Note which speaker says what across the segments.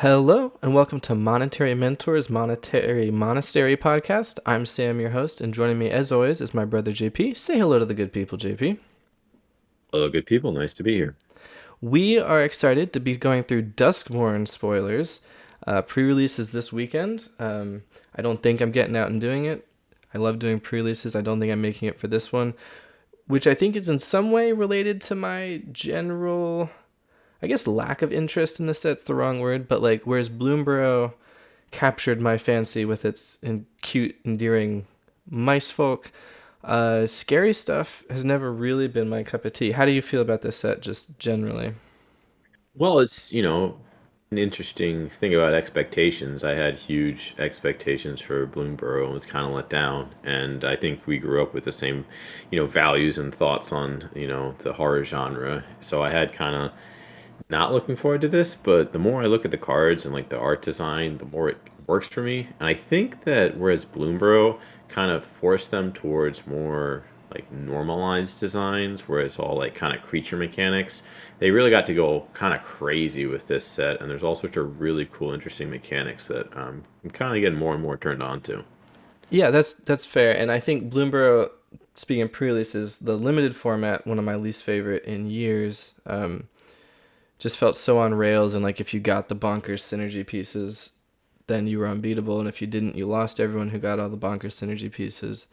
Speaker 1: Hello, and welcome to Monetary Mentors Monetary Monastery Podcast. I'm Sam, your host, and joining me as always is my brother JP. Say hello to the good people, JP.
Speaker 2: Hello, good people. Nice to be here.
Speaker 1: We are excited to be going through Duskmourn spoilers. Pre-release is this weekend. I don't think I'm getting out and doing it. I love doing pre-releases. I don't think I'm making it for this one, which I think is in some way related to my general, I guess, lack of interest in the set's the wrong word, but like whereas Bloomborough captured my fancy with its cute, endearing mice folk, scary stuff has never really been my cup of tea. How do you feel about this set just generally?
Speaker 2: Well, it's an interesting thing about expectations. I had huge expectations for Bloomburrow and was kind of let down. And I think we grew up with the same values and thoughts on the horror genre. So I had kind of not looking forward to this, but the more I look at the cards and like the art design, the more it works for me. And I think that whereas Bloomborough kind of forced them towards more like normalized designs, where it's all like kind of creature mechanics, they really got to go kind of crazy with this set. And there's all sorts of really cool, interesting mechanics that I'm kind of getting more and more turned on to.
Speaker 1: Yeah, that's fair. And I think Bloomborough, speaking of pre-releases, the limited format, one of my least favorite in years, just felt so on rails. And like if you got the bonkers synergy pieces, then you were unbeatable. And if you didn't, you lost everyone who got all the bonkers synergy pieces.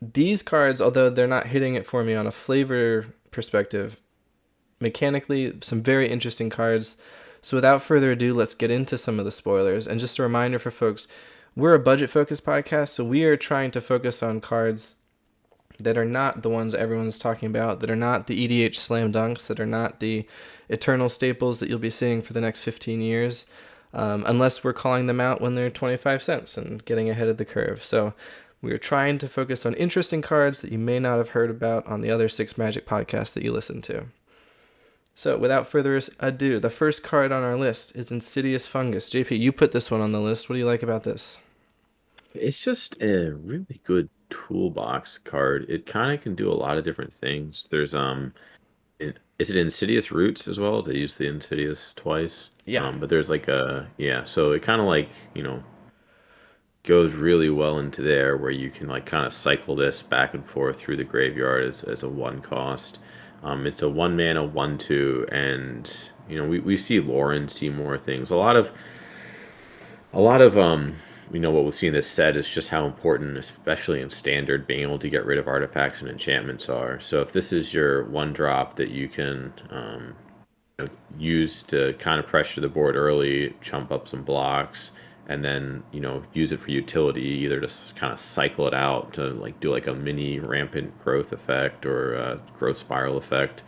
Speaker 1: These cards, although they're not hitting it for me on a flavor perspective, mechanically, some very interesting cards. So without further ado, let's get into some of the spoilers. And just a reminder for folks, we're a budget-focused podcast, so we are trying to focus on cards that are not the ones everyone's talking about, that are not the EDH slam dunks, that are not the eternal staples that you'll be seeing for the next 15 years, unless we're calling them out when they're 25 cents and getting ahead of the curve. So we are trying to focus on interesting cards that you may not have heard about on the other six Magic podcasts that you listen to. So without further ado, the first card on our list is Insidious Fungus. JP, you put this one on the list. What do you like about this?
Speaker 2: It's just a really good toolbox card. It kind of can do a lot of different things. Is it Insidious Roots as well? They use the Insidious twice.
Speaker 1: Yeah.
Speaker 2: But there's like yeah, so it kind of like goes really well into there where you can like kind of cycle this back and forth through the graveyard as a one cost. It's a one mana, 1/2, and we see Lauren see more things. A lot of what we see in this set is just how important, especially in standard, being able to get rid of artifacts and enchantments are. So if this is your one drop that you can use to kind of pressure the board early, chump up some blocks, and then use it for utility, either to kind of cycle it out to like do like a mini rampant growth effect or growth spiral effect,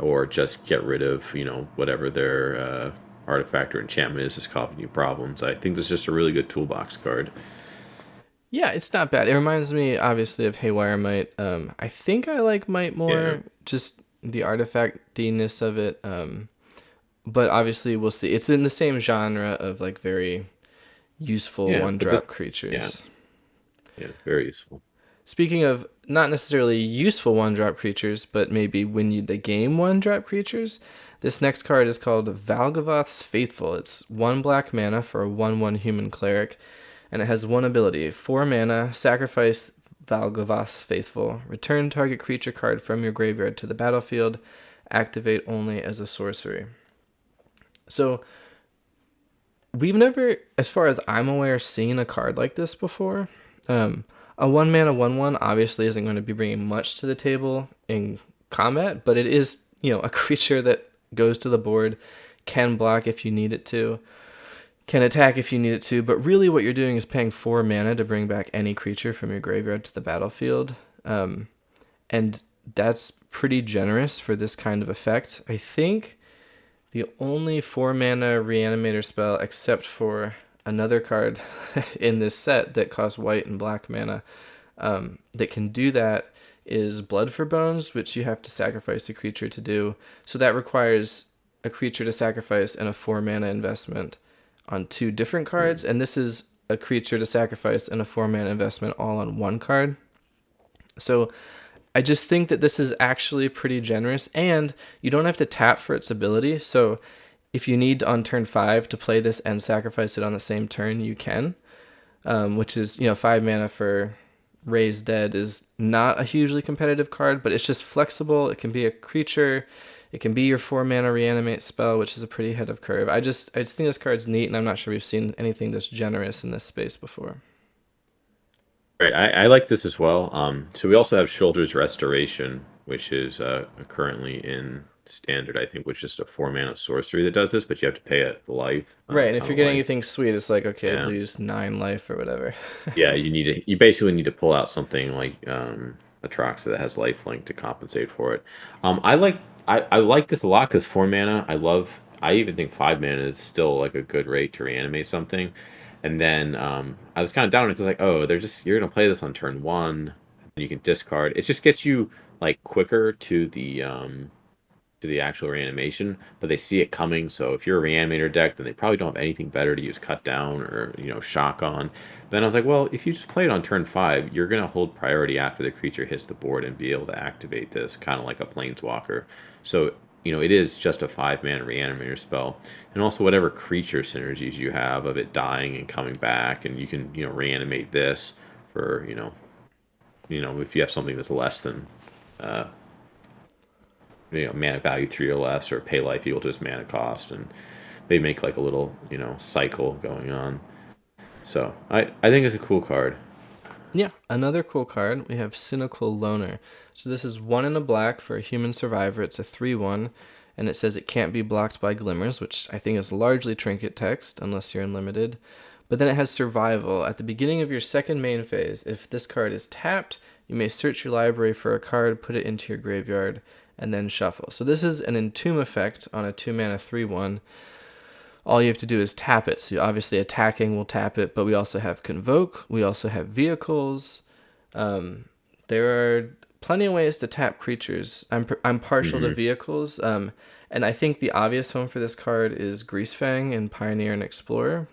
Speaker 2: or just get rid of whatever their artifact or enchantment is just causing you problems. I think this is just a really good toolbox card.
Speaker 1: Yeah, it's not bad. It reminds me, obviously, of Haywire Might. I think I like Might
Speaker 2: Yeah,
Speaker 1: more, just the artifact-ness of it. But obviously, we'll see. It's in the same genre of like very useful
Speaker 2: yeah, but
Speaker 1: one-drop
Speaker 2: this, yeah,
Speaker 1: creatures.
Speaker 2: yeah, very useful.
Speaker 1: Speaking of not necessarily useful one-drop creatures, but maybe win you the game one-drop creatures, this next card is called Valgavoth's Faithful. It's 1 black mana for a 1/1 human cleric, and it has one ability. 4 mana, sacrifice Valgavoth's Faithful. Return target creature card from your graveyard to the battlefield. Activate only as a sorcery. So, we've never, as far as I'm aware, seen a card like this before. A 1 mana 1/1 obviously isn't going to be bringing much to the table in combat, but it is, a creature that goes to the board, can block if you need it to, can attack if you need it to, but really what you're doing is paying 4 mana to bring back any creature from your graveyard to the battlefield. And that's pretty generous for this kind of effect. I think the only 4 mana reanimator spell, except for another card in this set that costs white and black mana, that can do that is Blood for Bones, which you have to sacrifice a creature to do. So that requires a creature to sacrifice and a 4 mana investment on 2 different cards.
Speaker 2: Mm.
Speaker 1: And this is a creature to sacrifice and a 4 mana investment all on one card. So I just think that this is actually pretty generous, and you don't have to tap for its ability. So if you need on turn 5 to play this and sacrifice it on the same turn, you can. Which is, 5 mana for Raise Dead is not a hugely competitive card, but it's just flexible. It can be a creature. It can be your 4 mana reanimate spell, which is a pretty head of curve. I just think this card's neat, and I'm not sure we've seen anything this generous in this space before.
Speaker 2: Right, I like this as well. So we also have Shoulder's Restoration, which is currently in standard, I think, which is just a 4 mana sorcery that does this, but you have to pay it life,
Speaker 1: Right,
Speaker 2: a
Speaker 1: and if
Speaker 2: ton
Speaker 1: you're
Speaker 2: of
Speaker 1: getting
Speaker 2: life.
Speaker 1: anything sweet, it's like, okay,
Speaker 2: Yeah,
Speaker 1: lose 9 life or whatever.
Speaker 2: yeah, you basically need to pull out something like Atraxa that has lifelink to compensate for it. I like this a lot because 4 mana. I even think 5 mana is still like a good rate to reanimate something. And then I was kind of down on it because like, oh, you're gonna play this on turn one, and you can discard. It just gets you like quicker to the actual reanimation, but they see it coming. So if you're a reanimator deck, then they probably don't have anything better to use cut down or shock on. But then I was like, well, if you just play it on turn five, you're gonna hold priority after the creature hits the board and be able to activate this, kind of like a planeswalker. So it is just a 5 mana reanimator spell, and also whatever creature synergies you have of it dying and coming back, and you can reanimate this for if you have something that's less than uh, mana value 3 or less, or pay life equal to its mana cost, and they make like a little cycle going on. So I think it's a cool card.
Speaker 1: Yeah, another cool card. We have Cynical Loner. So this is 1 and a black for a human survivor. It's a 3/1, and it says it can't be blocked by glimmers, which I think is largely trinket text, unless you're unlimited. But then it has survival. At the beginning of your second main phase, if this card is tapped, you may search your library for a card, put it into your graveyard, and then shuffle. So this is an entomb effect on a 2 mana 3/1. All you have to do is tap it. So obviously attacking will tap it, but we also have Convoke. We also have vehicles. There are plenty of ways to tap creatures. I'm partial to
Speaker 2: Hmm.
Speaker 1: vehicles. And I think the obvious home for this card is Greasefang in Pioneer and Explorer.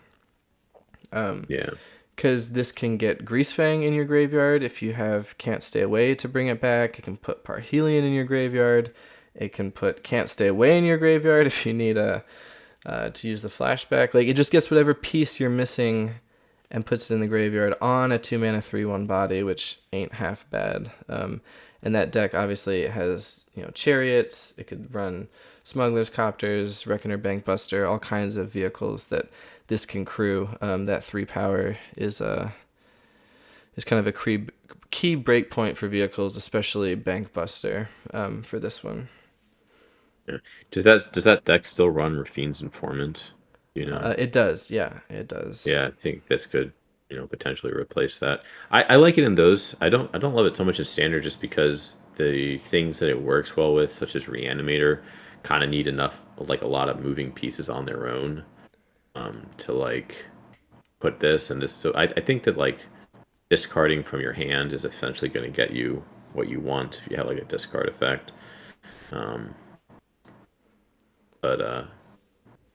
Speaker 2: Yeah.
Speaker 1: Because this can get Greasefang in your graveyard if you have Can't Stay Away to bring it back. It can put Parhelion in your graveyard. It can put Can't Stay Away in your graveyard if you need to use the flashback. Like, it just gets whatever piece you're missing and puts it in the graveyard on a 2 mana 3/1 body, which ain't half bad. And that deck obviously has chariots. It could run smugglers, copters, reckoner, bankbuster, all kinds of vehicles that this can crew. That 3 power is kind of a key breakpoint for vehicles, especially bankbuster for this one.
Speaker 2: Yeah. Does that deck still run Rafine's Informant?
Speaker 1: It does, yeah, it does.
Speaker 2: Yeah, I think that's good. Potentially replace that. I like it in those. I don't love it so much in standard just because the things that it works well with, such as Reanimator, kind of need enough like a lot of moving pieces on their own to like put this and this. So I think that like discarding from your hand is essentially going to get you what you want if you have like a discard effect. Um, but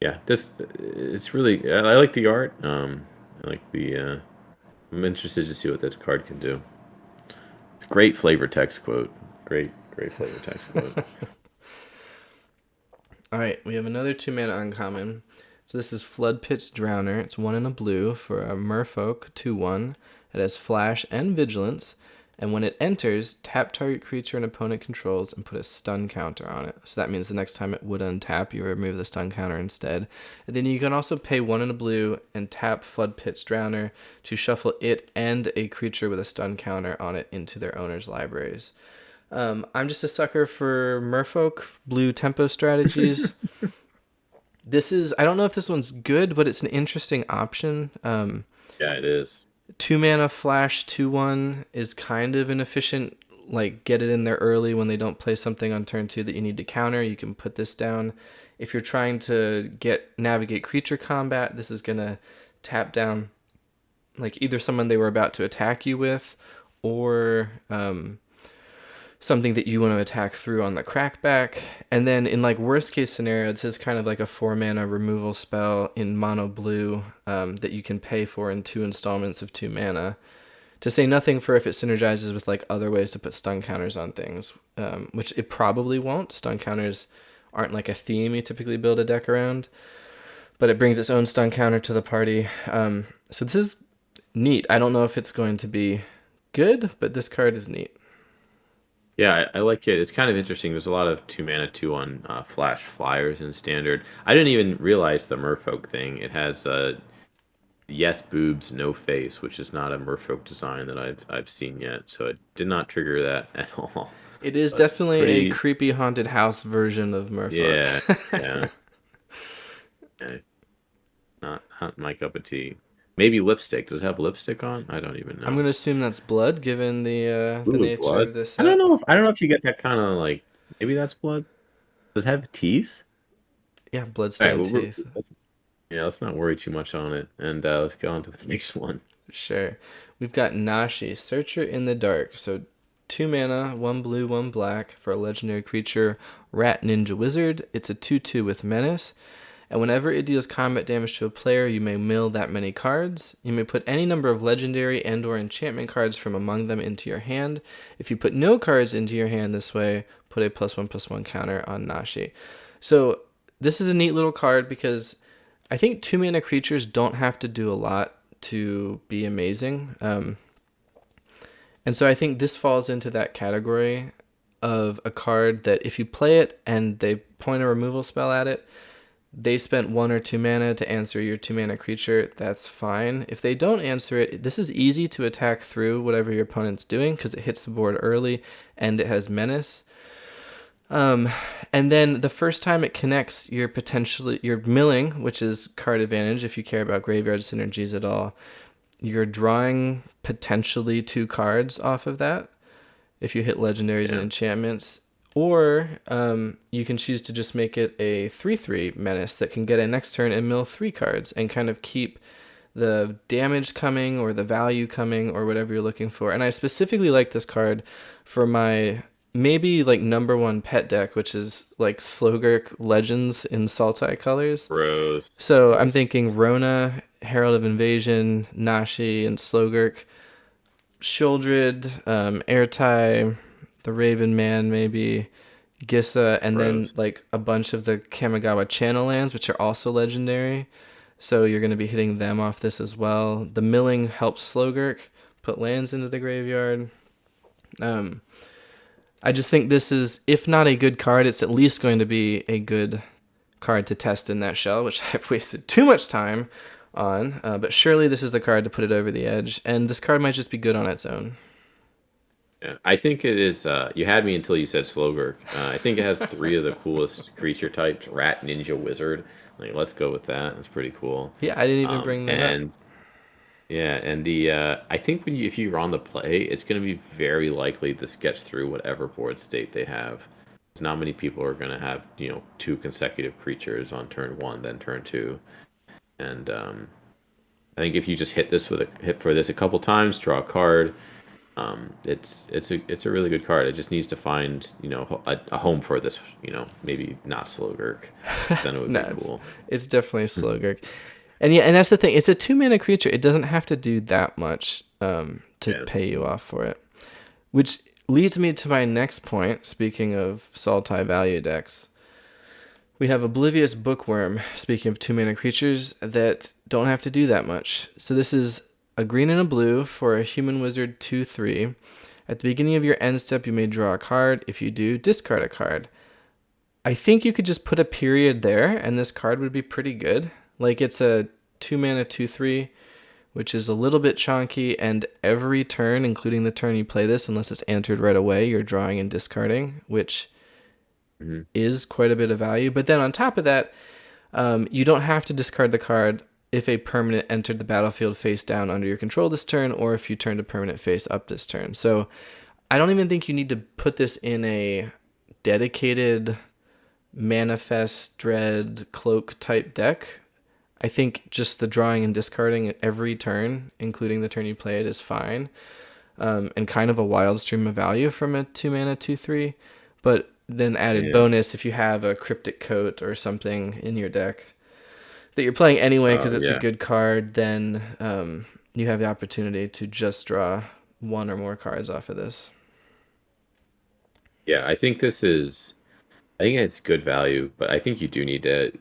Speaker 2: yeah, this it's really I like the art. I like the. I'm interested to see what that card can do. Great flavor text quote. Great flavor text quote.
Speaker 1: All right, we have another 2 mana uncommon. So this is Floodpit's Drowner. It's 1 and a blue for a Merfolk 2/1. It has Flash and Vigilance, and when it enters, tap target creature an opponent controls and put a stun counter on it. So that means the next time it would untap, you remove the stun counter instead. And then you can also pay 1 and a blue and tap Floodpit's Drowner to shuffle it and a creature with a stun counter on it into their owner's libraries. I'm just a sucker for Merfolk blue tempo strategies. I don't know if this one's good, but it's an interesting option.
Speaker 2: Yeah, it is.
Speaker 1: 2 mana flash 2/1 is kind of an efficient, like, get it in there early when they don't play something on turn 2 that you need to counter. You can put this down. If you're trying to navigate creature combat, this is gonna tap down like either someone they were about to attack you with, or something that you want to attack through on the crackback. And then in like worst case scenario, this is kind of like a 4 mana removal spell in mono blue that you can pay for in 2 installments of 2 mana. To say nothing for if it synergizes with like other ways to put stun counters on things, which it probably won't. Stun counters aren't like a theme you typically build a deck around. But it brings its own stun counter to the party. So this is neat. I don't know if it's going to be good, but this card is neat.
Speaker 2: Yeah, I like it. It's kind of interesting. There's a lot of 2 mana 2/1 flash flyers in standard. I didn't even realize the Merfolk thing. It has yes boobs, no face, which is not a Merfolk design that I've seen yet. So it did not trigger that at all.
Speaker 1: It is
Speaker 2: But
Speaker 1: definitely a
Speaker 2: pretty,
Speaker 1: creepy haunted house version of Merfolk.
Speaker 2: yeah, yeah, yeah. Not my cup of tea. Maybe lipstick. Does it have lipstick on? I don't even
Speaker 1: I'm
Speaker 2: know.
Speaker 1: gonna assume that's blood, given the
Speaker 2: Ooh,
Speaker 1: nature
Speaker 2: blood.
Speaker 1: of this
Speaker 2: I don't
Speaker 1: set.
Speaker 2: know if you get that kind of like maybe that's blood. Does it have teeth?
Speaker 1: Yeah,
Speaker 2: All right,
Speaker 1: bloodstone teeth.
Speaker 2: yeah, let's not worry too much on it, and let's go on to the next one.
Speaker 1: Sure. We've got Nashi, Searcher in the Dark. So 2 mana, 1 blue, 1 black for a legendary creature, Rat Ninja Wizard. It's a 2/2 with Menace. And whenever it deals combat damage to a player, you may mill that many cards. You may put any number of legendary and/or enchantment cards from among them into your hand. If you put no cards into your hand this way, put a +1/+1 counter on Nashi. So this is a neat little card because I think 2 mana creatures don't have to do a lot to be amazing. And so I think this falls into that category of a card that if you play it and they point a removal spell at it, they spent 1 or 2 mana to answer your 2 mana creature, that's fine. If they don't answer it, this is easy to attack through whatever your opponent's doing because it hits the board early and it has menace. Um, and then the first time it connects, you're milling, which is card advantage if you care about graveyard synergies at all. You're drawing potentially 2 cards off of that if you hit legendaries and
Speaker 2: Yeah,
Speaker 1: enchantments. Or you can choose to just make it a 3/3 menace that can get in next turn and mill 3 cards and kind of keep the damage coming or the value coming or whatever you're looking for. And I specifically like this card for my maybe like number 1 pet deck, which is like Slogurk Legends in Sultai colors.
Speaker 2: gross,
Speaker 1: So I'm
Speaker 2: gross.
Speaker 1: thinking Rona, Herald of Invasion, Nashi, and Slogurk, Shieldred, Airtie, the Raven Man, maybe Gissa, and then
Speaker 2: Gross.
Speaker 1: like a bunch of the Kamigawa Channel lands, which are also legendary. So you're going to be hitting them off this as well. The milling helps Slogurk put lands into the graveyard. Um, I just think this is, if not a good card, it's at least going to be a good card to test in that shell, which I've wasted too much time on. But surely this is the card to put it over the edge, and this card might just be good on its own.
Speaker 2: Yeah, I think it is. You had me until you said Slogurk. I think it has three of the coolest creature types: Rat, Ninja, Wizard. Like, let's go with that. That's pretty cool.
Speaker 1: Yeah, I didn't even bring that up.
Speaker 2: And yeah, and the I think if you're on the play, it's going to be very likely to sketch through whatever board state they have. 'Cause not many people are going to have 2 consecutive creatures on turn one, then turn two, and I think if you just hit for this a couple times, draw a card. It's a really good card. It just needs to find a home for this. Maybe not Slogurk, then it would
Speaker 1: No,
Speaker 2: be
Speaker 1: it's
Speaker 2: cool.
Speaker 1: it's definitely Slogurk. And yeah, and that's the thing. It's a 2 mana creature. It doesn't have to do that much to
Speaker 2: Yeah.
Speaker 1: pay you off for it. Which leads me to my next point. Speaking of Sultai value decks, we have Oblivious Bookworm. Speaking of 2 mana creatures that don't have to do that much. So this is a green and a blue for a human wizard 2/3. At the beginning of your end step, you may draw a card. If you do, discard a card. I think you could just put a period there, and this card would be pretty good. Like it's a 2 mana 2/3, which is a little bit chonky, and every turn, including the turn you play this, unless it's entered right away, you're drawing and discarding, which
Speaker 2: Hmm.
Speaker 1: is quite a bit of value. But then on top of that, you don't have to discard the card if a permanent entered the battlefield face down under your control this turn, or if you turned a permanent face up this turn. So I don't even think you need to put this in a dedicated manifest dread cloak type deck. I think just the drawing and discarding at every turn, including the turn you play it, is fine. And kind of a wild stream of value from a 2 mana 2/3. But then added
Speaker 2: Yeah.
Speaker 1: bonus if you have a cryptic coat or something in your deck that you're playing anyway because it's a
Speaker 2: Yeah.
Speaker 1: good card, then you have the opportunity to just draw 1 or more cards off of this.
Speaker 2: Yeah. I think this is. I think it's good value, but I think you do need to,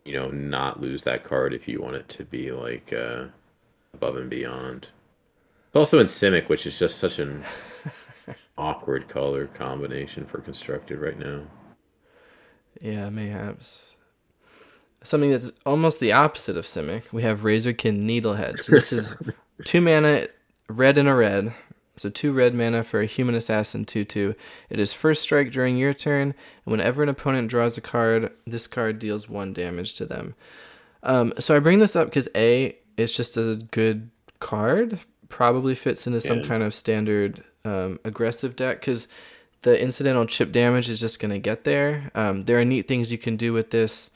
Speaker 2: not lose that card if you want it to be like above and beyond. It's also in Simic, which is just such an awkward color combination for constructed right now.
Speaker 1: Yeah, mayhaps. Something that's almost the opposite of Simic. We have Razorkin Needlehead. So this is 2 mana, red and a red. So 2 red mana for a human assassin 2/2. It is first strike during your turn, and whenever an opponent draws a card, this card deals 1 damage to them. So I bring this up because it's just a good card. Probably fits into some
Speaker 2: Yeah.
Speaker 1: kind of standard aggressive deck because the incidental chip damage is just going to get there. There are neat things you can do with this,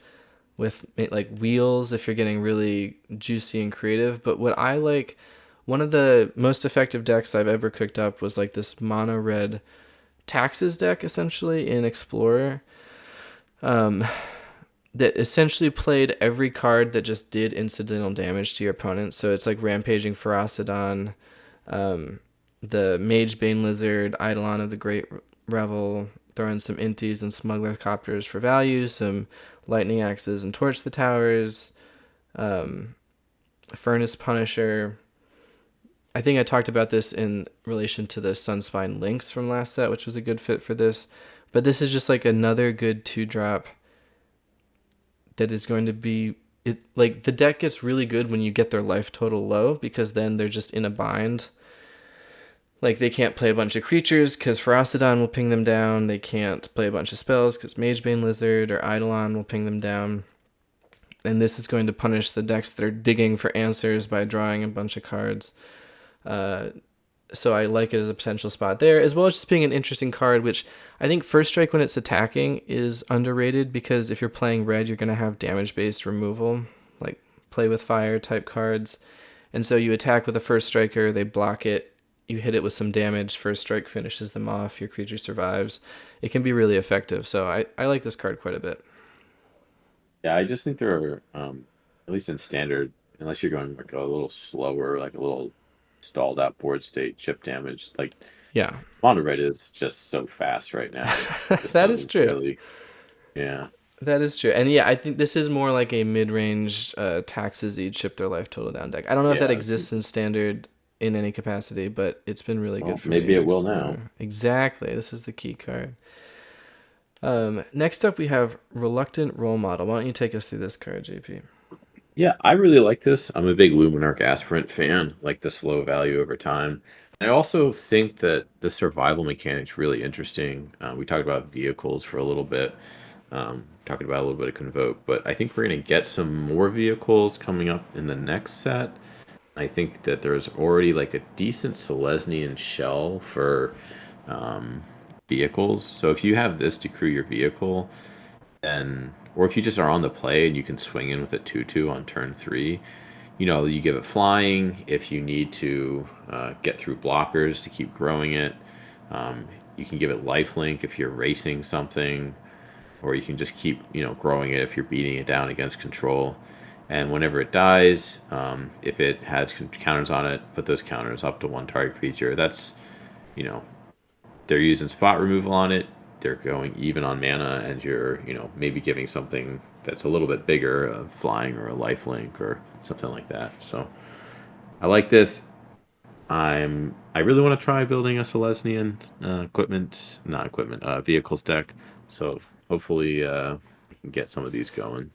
Speaker 1: with like wheels if you're getting really juicy and creative. But what I like, one of the most effective decks I've ever cooked up was like this mono red taxes deck essentially in Explorer. Um, that essentially played every card that just did incidental damage to your opponent. So it's like Rampaging Ferocidon, the Mage Bane Lizard, Eidolon of the Great Revel, throw in some Inties and Smuggler Copters for value, some Lightning Axes and Torch the Towers, um, Furnace Punisher. I think I talked about this in relation to the Sunspine Lynx from last set, which was a good fit for this. But this is just like another good 2-drop that is going to be it. Like the deck gets really good when you get their life total low because then they're just in a bind. Like they can't play a bunch of creatures because Ferocidon will ping them down. They can't play a bunch of spells because Magebane Lizard or Eidolon will ping them down. And this is going to punish the decks that are digging for answers by drawing a bunch of cards. Uh, so I like it as a potential spot there, as well as just being an interesting card, which I think first strike when it's attacking is underrated because if you're playing red, you're going to have damage-based removal, like play with fire type cards. And so you attack with a first striker, they block it, you hit it with some damage, first strike finishes them off, your creature survives. It can be really effective, so I like this card quite a bit.
Speaker 2: Yeah, I just think there are, at least in standard, unless you're going like a little slower, like a little stalled out board state, chip damage. Like
Speaker 1: Yeah,
Speaker 2: Mono Red is just so fast right now. It just
Speaker 1: that is
Speaker 2: doesn't
Speaker 1: true.
Speaker 2: really, yeah,
Speaker 1: That is true. And yeah, I think this is more like a mid-range taxes each chip their life total down deck. I don't know if that
Speaker 2: yeah.
Speaker 1: exists in standard in any capacity, but it's been really good
Speaker 2: Well,
Speaker 1: for me
Speaker 2: maybe
Speaker 1: in
Speaker 2: it will now.
Speaker 1: Explorer. Exactly. This is the key card. Next up, we have Reluctant Role Model. Why don't you take us through this card, JP?
Speaker 2: Yeah, I really like this. I'm a big Luminarch Aspirant fan, like the slow value over time. I also think that the survival mechanic's really interesting. We talked about vehicles for a little bit, talking about a little bit of Convoke, but I think we're going to get some more vehicles coming up in the next set. I think that there's already like a decent Selesnyan shell for um, vehicles. So if you have this to crew your vehicle, then or if you just are on the play and you can swing in with a 2/2 on turn 3, you give it flying if you need to get through blockers to keep growing it. You can give it lifelink if you're racing something, or you can just keep growing it if you're beating it down against control. And whenever it dies, if it has counters on it, put those counters up to one target creature. That's you know they're using spot removal on it. They're going even on mana, and you're maybe giving something that's a little bit bigger, a flying or a lifelink or something like that. So I like this. I really want to try building a Selesnyan not equipment, vehicles deck. So hopefully we can get some of these going.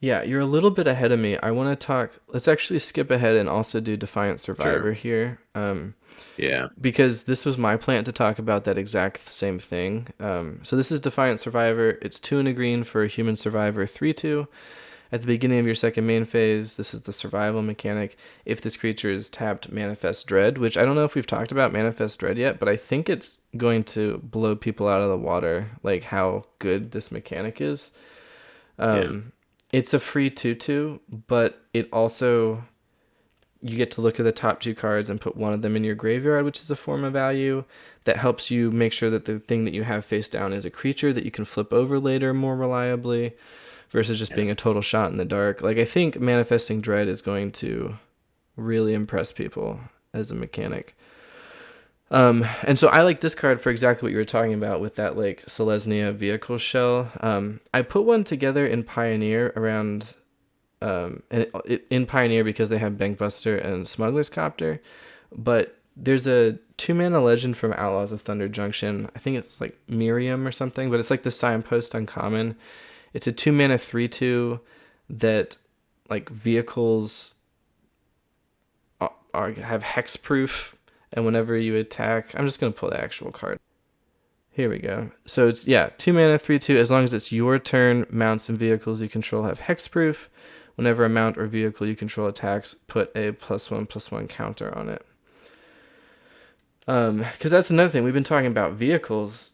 Speaker 1: Yeah, you're a little bit ahead of me. I want to talk. Let's actually skip ahead and also do Defiant
Speaker 2: Sure.
Speaker 1: Survivor here.
Speaker 2: Yeah.
Speaker 1: Because this was my plan to talk about that exact same thing. So this is Defiant Survivor. It's 2 and a green for a human survivor, 3/2. At the beginning of your second main phase, this is the survival mechanic. If this creature is tapped, Manifest Dread, which I don't know if we've talked about Manifest Dread yet, but I think it's going to blow people out of the water, like how good this mechanic is.
Speaker 2: Yeah.
Speaker 1: It's a free 2/2, but it also you get to look at the top 2 cards and put one of them in your graveyard, which is a form of value that helps you make sure that the thing that you have face down is a creature that you can flip over later more reliably versus just
Speaker 2: Yeah.
Speaker 1: being a total shot in the dark. Like I think Manifesting Dread is going to really impress people as a mechanic. And so I like this card for exactly what you were talking about with that like Selesnya vehicle shell. I put one together in Pioneer around in Pioneer because they have Bankbuster and Smuggler's Copter, but there's a 2 mana legend from Outlaws of Thunder Junction. I think it's like Miriam or something, but it's like the signpost uncommon. It's a 2 mana 3/2 that like vehicles have hexproof, and whenever you attack, I'm just gonna pull the actual card. Here we go. So it's 2 mana 3/2. As long as it's your turn, mounts and vehicles you control have hexproof. Whenever a mount or vehicle you control attacks, put a +1/+1 counter on it. Because that's another thing we've been talking about. Vehicles,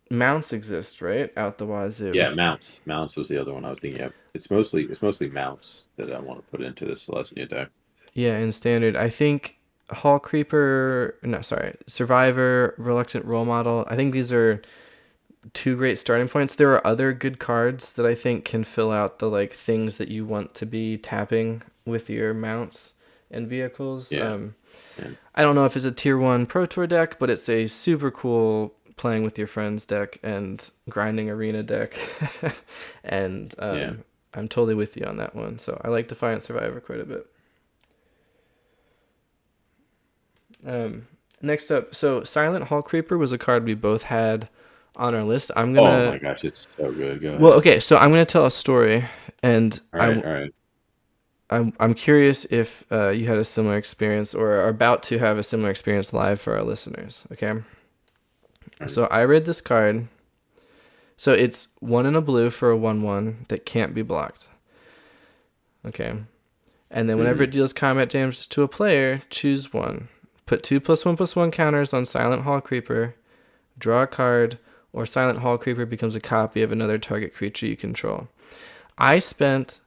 Speaker 1: mounts exist, right? Out the wazoo.
Speaker 2: Yeah, mounts. Mounts was the other one I was thinking of. It's mostly mounts that I want to put into the Celestia deck.
Speaker 1: Yeah, in standard, I think Hall Creeper. No, sorry, Survivor, Reluctant Role Model. I think these are two great starting points. There are other good cards that I think can fill out the like things that you want to be tapping with your mounts and vehicles.
Speaker 2: Yeah. Yeah.
Speaker 1: I don't know if it's a tier 1 Pro Tour deck, but it's a super cool playing with your friends deck and grinding arena deck. And
Speaker 2: Yeah.
Speaker 1: I'm totally with you on that one. So I like Defiant Survivor quite a bit. Next up, so Silent Hall Creeper was a card we both had on our list. I'm
Speaker 2: Oh
Speaker 1: gonna
Speaker 2: my gosh, it's so good. Go
Speaker 1: Well,
Speaker 2: ahead.
Speaker 1: okay, so I'm gonna tell a story, and
Speaker 2: All right, all right.
Speaker 1: I'm curious if you had a similar experience or are about to have a similar experience live for our listeners. Okay,
Speaker 2: All right.
Speaker 1: so I read this card. So it's 1 and a blue for a 1/1 that can't be blocked. Okay, and then whenever
Speaker 2: Mm-hmm.
Speaker 1: it deals combat damage to a player, choose one. Put 2+1/+1 counters on Silent Hall Creeper. Draw a card, or Silent Hall Creeper becomes a copy of another target creature you control. I spent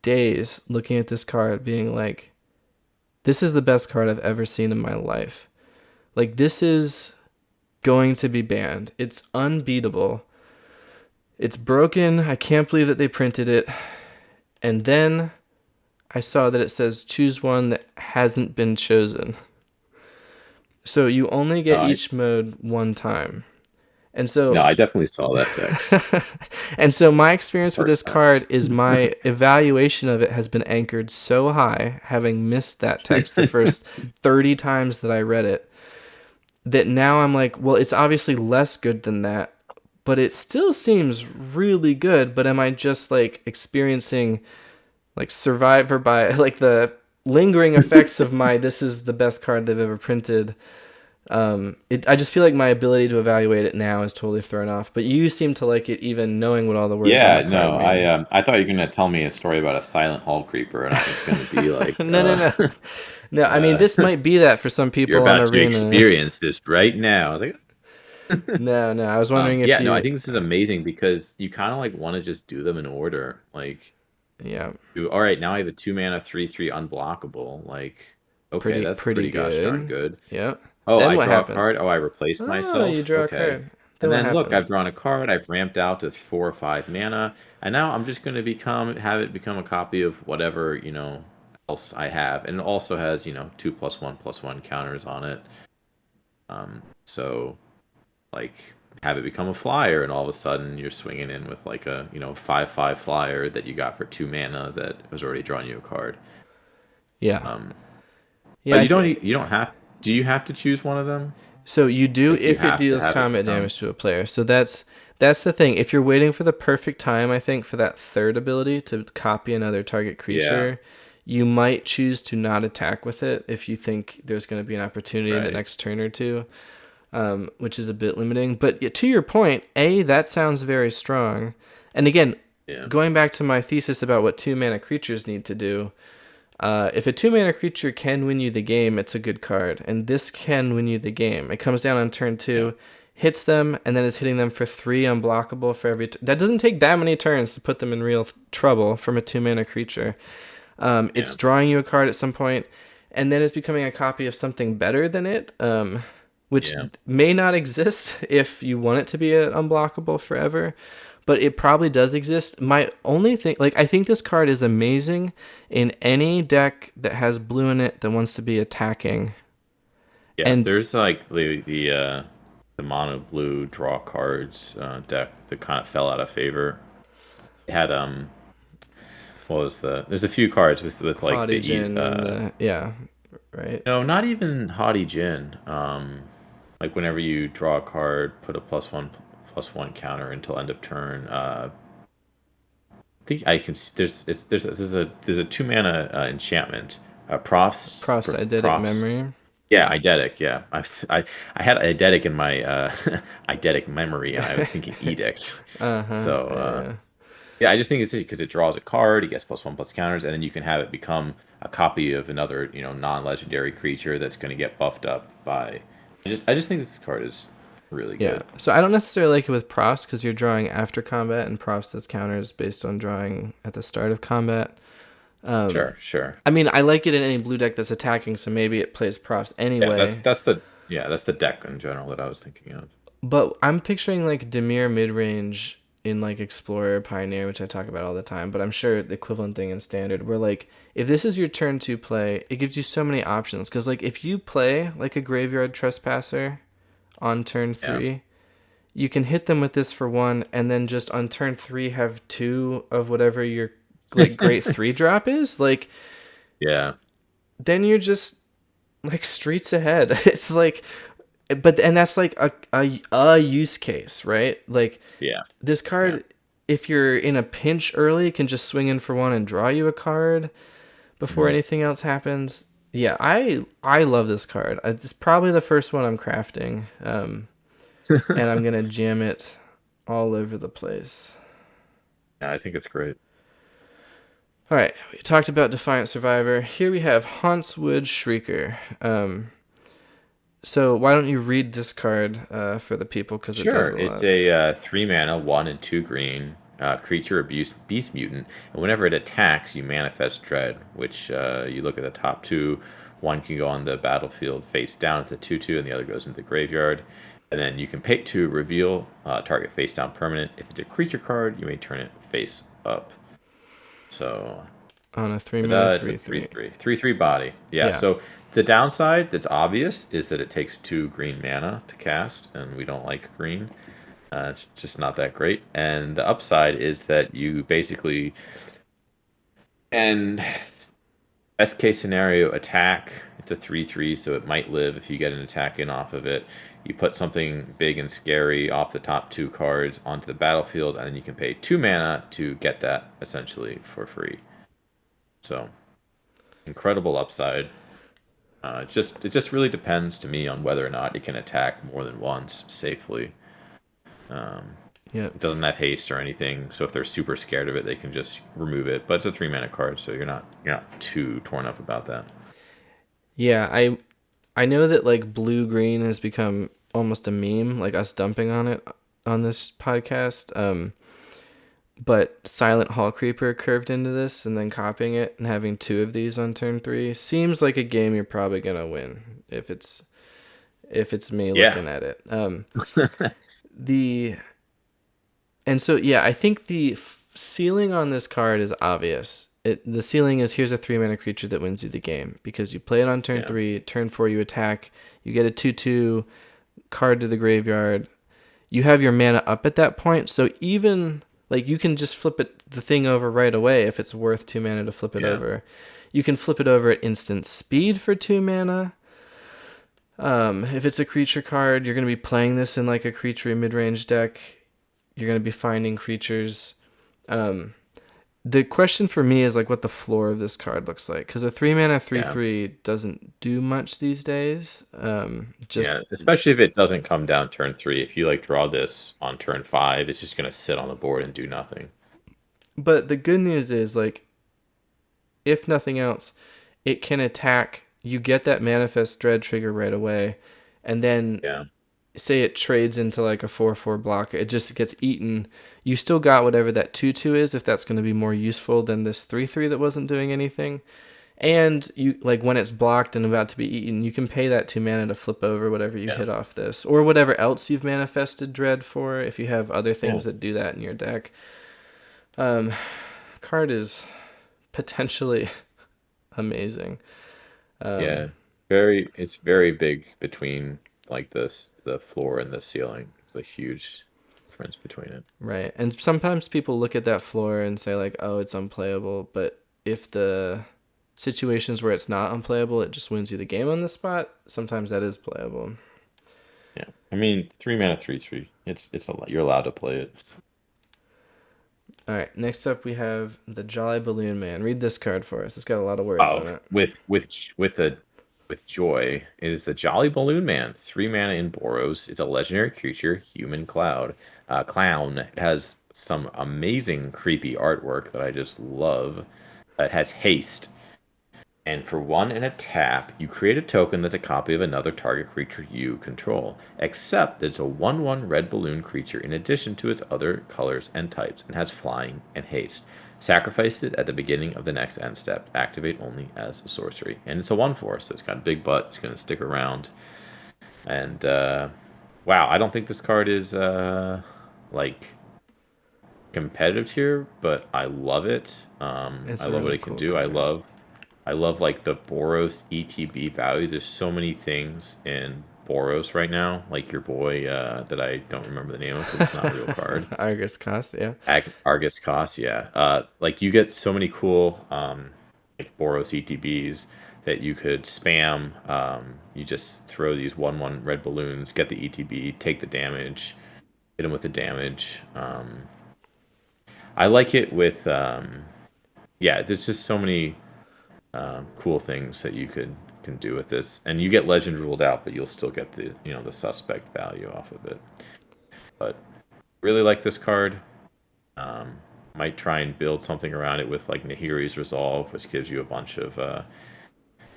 Speaker 1: days looking at this card being like, this is the best card I've ever seen in my life. Like, this is going to be banned. It's unbeatable. It's broken. I can't believe that they printed it. And then I saw that it says choose one that hasn't been chosen. So you only
Speaker 2: No,
Speaker 1: get each mode one time. And
Speaker 2: no,
Speaker 1: so
Speaker 2: I definitely saw that text
Speaker 1: and so my experience with this
Speaker 2: first time.
Speaker 1: card is my evaluation of it has been anchored so high, having missed that text the first 30 times that I read it, that now I'm like, well, it's obviously less good than that, but it still seems really good. But am I just like experiencing like Survivor by like the lingering effects of my this is the best card they've ever printed? I just feel like my ability to evaluate it now is totally thrown off. But you seem to like it even knowing what all the words on the
Speaker 2: Yeah,
Speaker 1: card
Speaker 2: no, I
Speaker 1: mean.
Speaker 2: I thought you were gonna tell me a story about a Silent Hall creeper, and I was gonna be like,
Speaker 1: No, no, no. No, I mean
Speaker 2: uh,
Speaker 1: this might be that for some
Speaker 2: you're
Speaker 1: people on
Speaker 2: about to
Speaker 1: Arena.
Speaker 2: experience this right now. I was like,
Speaker 1: No, no. I was wondering if
Speaker 2: yeah, no, I
Speaker 1: you.
Speaker 2: think this is amazing because you kind of like want to just do them in order. Like,
Speaker 1: Yeah,
Speaker 2: all right, now I have a 2 mana 3/3 unblockable. Like, okay, that's
Speaker 1: pretty
Speaker 2: pretty gosh darn
Speaker 1: good.
Speaker 2: good.
Speaker 1: Yeah.
Speaker 2: Oh,
Speaker 1: Then
Speaker 2: I
Speaker 1: what
Speaker 2: draw a
Speaker 1: happens?
Speaker 2: card. Oh, I replaced
Speaker 1: Oh, you
Speaker 2: myself.
Speaker 1: draw a
Speaker 2: Okay.
Speaker 1: card. Then
Speaker 2: And
Speaker 1: what
Speaker 2: then look, I've
Speaker 1: happens?
Speaker 2: drawn a card. I've ramped out to 4 or 5 mana, and now I'm just going to have it become a copy of whatever else I have, and it also has 2+1/+1 counters on it. So like have it become a flyer, and all of a sudden you're swinging in with like a 5/5 flyer that you got for 2 mana that has already drawn you a card.
Speaker 1: Yeah.
Speaker 2: Um,
Speaker 1: Yeah.
Speaker 2: but you don't have. Do you have to choose one of them?
Speaker 1: So you do
Speaker 2: Like you
Speaker 1: if it
Speaker 2: have to
Speaker 1: deals
Speaker 2: have it
Speaker 1: combat
Speaker 2: become.
Speaker 1: damage to a player. So that's the thing. If you're waiting for the perfect time, I think for that third ability to copy another target
Speaker 2: Yeah.
Speaker 1: creature, you might choose to not attack with it if you think there's going to be an opportunity in the
Speaker 2: Right.
Speaker 1: next turn or two, which is a bit limiting. But to your point, that sounds very strong. And again,
Speaker 2: Yeah.
Speaker 1: going back to my thesis about what 2 mana creatures need to do, if a 2 mana creature can win you the game, it's a good card. And this can win you the game. It comes down on turn
Speaker 2: Yeah.
Speaker 1: 2, hits them, and then is hitting them for 3 unblockable for every. That doesn't take that many turns to put them in real trouble from a 2 mana creature. It's
Speaker 2: Yeah.
Speaker 1: drawing you a card at some point, and then it's becoming a copy of something better than it, which
Speaker 2: Yeah.
Speaker 1: may not exist if you want it to be an unblockable forever, but it probably does exist. My only thing, like, I think this card is amazing in any deck that has blue in it that wants to be attacking.
Speaker 2: Yeah,
Speaker 1: And
Speaker 2: there's like the mono blue draw cards deck that kind of fell out of favor. It had what was there's a few cards with like the
Speaker 1: Haughty
Speaker 2: eat
Speaker 1: Jin and the yeah, right.
Speaker 2: no, not even Haughty Jin. Like whenever you draw a card, put a +1/+1 counter until end of turn. I think I can. There's a 2 mana enchantment.
Speaker 1: Prof's eidetic
Speaker 2: Profs.
Speaker 1: memory.
Speaker 2: Yeah, eidetic. Yeah, I had eidetic in my eidetic memory, and I was thinking edict.
Speaker 1: Uh-huh.
Speaker 2: So
Speaker 1: Yeah.
Speaker 2: yeah, I just think it's because it draws a card, it gets +1/+1 counters, and then you can have it become a copy of another, non-legendary creature that's going to get buffed up by. I just think this card is really
Speaker 1: Yeah.
Speaker 2: good.
Speaker 1: So I don't necessarily like it with profs because you're drawing after combat, and profs does counters based on drawing at the start of combat.
Speaker 2: Sure, sure.
Speaker 1: I mean, I like it in any blue deck that's attacking, so maybe it plays profs
Speaker 2: Yeah,
Speaker 1: anyway.
Speaker 2: that's the deck in general that I was thinking of.
Speaker 1: But I'm picturing like Dimir mid range in like Explorer, Pioneer, which I talk about all the time. But I'm sure the equivalent thing in Standard, where like if this is your turn to play, it gives you so many options. Because like if you play like a Graveyard Trespasser on turn
Speaker 2: Yeah.
Speaker 1: 3, you can hit them with this for 1, and then just on turn 3 have 2 of whatever your like great 3 drop is. Like
Speaker 2: Yeah,
Speaker 1: then you're just like streets ahead. It's like, but and that's like a use case, right? Like
Speaker 2: yeah,
Speaker 1: this
Speaker 2: yeah.
Speaker 1: card, if you're in a pinch early, can just swing in for 1 and draw you a card before
Speaker 2: Mhm.
Speaker 1: anything else happens. Yeah, I love this card. It's probably the first one I'm crafting, and I'm gonna jam it all over the place.
Speaker 2: Yeah, I think it's great.
Speaker 1: All right, we talked about Defiant Survivor. Here we have Hauntswood Shrieker. So why don't you read this card for the people because it does
Speaker 2: Sure.
Speaker 1: a
Speaker 2: It's
Speaker 1: lot.
Speaker 2: a 3 mana, 1 and 2 green creature abuse beast mutant, and whenever it attacks, you manifest dread. Which you look at the top two. One can go on the battlefield face down. It's a 2/2, and the other goes into the graveyard. And then you can pay to reveal target face down permanent. If it's a creature card, you may turn it face up. So
Speaker 1: On a 3 mana
Speaker 2: it's a
Speaker 1: 3/3.
Speaker 2: 3/3 body. Yeah.
Speaker 1: Yeah,
Speaker 2: So the downside that's obvious is that it takes 2 green mana to cast, and we don't like green. It's just not that great. And the upside is that you basically and best case scenario attack. It's a 3/3, so it might live if you get an attack in off of it. You put something big and scary off the top 2 cards onto the battlefield, and then you can pay 2 mana to get that essentially for free. So incredible upside. It just really depends to me on whether or not it can attack more than once safely. Um,
Speaker 1: yeah,
Speaker 2: it doesn't have haste or anything, so if they're super scared of it, they can just remove it. But it's a 3 mana card, so you're not too torn up about that.
Speaker 1: yeah. I know that like blue green has become almost a meme, like us dumping on it on this podcast. But Silent Hall Creeper curved into this and then copying it and having 2 of these on turn 3 seems like a game you're probably gonna win if it's me
Speaker 2: Yeah,
Speaker 1: looking at it. The And so, yeah, I think the ceiling on this card is obvious. The ceiling is here's a 3 mana creature that wins you the game because you play it on turn
Speaker 2: yeah,
Speaker 1: 3, turn 4 you attack, you get a 2/2 card to the graveyard. You have your mana up at that point, so even like you can just flip the thing over right away if it's worth 2 mana to flip it
Speaker 2: yeah,
Speaker 1: over. You can flip it over at instant speed for 2 mana. If it's a creature card, you're going to be playing this in like a creature mid-range deck. You're going to be finding creatures. Um, the question for me is like what the floor of this card looks like because a 3 mana three
Speaker 2: yeah,
Speaker 1: three doesn't do much these days. Just
Speaker 2: yeah. Especially if it doesn't come down turn 3. If you like draw this on turn 5, it's just gonna sit on the board and do nothing.
Speaker 1: but the good news is like if nothing else, it can attack. You get that manifest dread trigger right away, and then
Speaker 2: Yeah,
Speaker 1: say it trades into like a 4/4 blocker, it just gets eaten. You still got whatever that 2/2 is, if that's going to be more useful than this 3/3 that wasn't doing anything. And you like when it's blocked and about to be eaten, you can pay that 2 mana to flip over whatever you
Speaker 2: yeah,
Speaker 1: hit off this, or whatever else you've manifested dread for. If you have other
Speaker 2: yeah,
Speaker 1: things that do that in your deck, um, card is potentially amazing.
Speaker 2: yeah.
Speaker 1: Um,
Speaker 2: it's very big between like this the floor and the ceiling. There's a huge difference between it.
Speaker 1: Right. And sometimes people look at that floor and say like, "Oh, it's unplayable." But if the situations where it's not unplayable, it just wins you the game on the spot, sometimes that is playable.
Speaker 2: Yeah. I mean, 3 mana 3/3. It's a lot. You're allowed to play it.
Speaker 1: All right. Next up, we have the Jolly Balloon Man. Read this card for us. It's got a lot of words
Speaker 2: Oh,
Speaker 1: on it.
Speaker 2: with joy. It is the Jolly Balloon Man. 3 mana in Boros. It's a legendary creature, human clown. It has some amazing creepy artwork that I just love. It has haste. And for one and a tap, you create a token that's a copy of another target creature you control, except it's a 1/1 red balloon creature in addition to its other colors and types, and has flying and haste. Sacrifice it at the beginning of the next end step. Activate only as a sorcery. And it's a 1/4, so it's got a big butt. It's going to stick around. And wow, I don't think this card is like competitive here, but I love it.
Speaker 1: It's
Speaker 2: I
Speaker 1: a
Speaker 2: love what
Speaker 1: really
Speaker 2: it can
Speaker 1: cool
Speaker 2: do.
Speaker 1: card.
Speaker 2: I love like the Boros ETB value. There's so many things in Boros right now, like your boy that I don't remember the name of because it's not a real card.
Speaker 1: Argus cost, yeah.
Speaker 2: Argus cost, yeah. Like you get so many cool like Boros ETBs that you could spam. You just throw these 1/1 red balloons, get the ETB, take the damage, hit them with the damage. I like it with yeah. There's just so many cool things that you can do with this, and you get legend ruled out, but you'll still get the the suspect value off of it. But really like this card. Um, might try and build something around it with like Nahiri's Resolve, which gives you a bunch of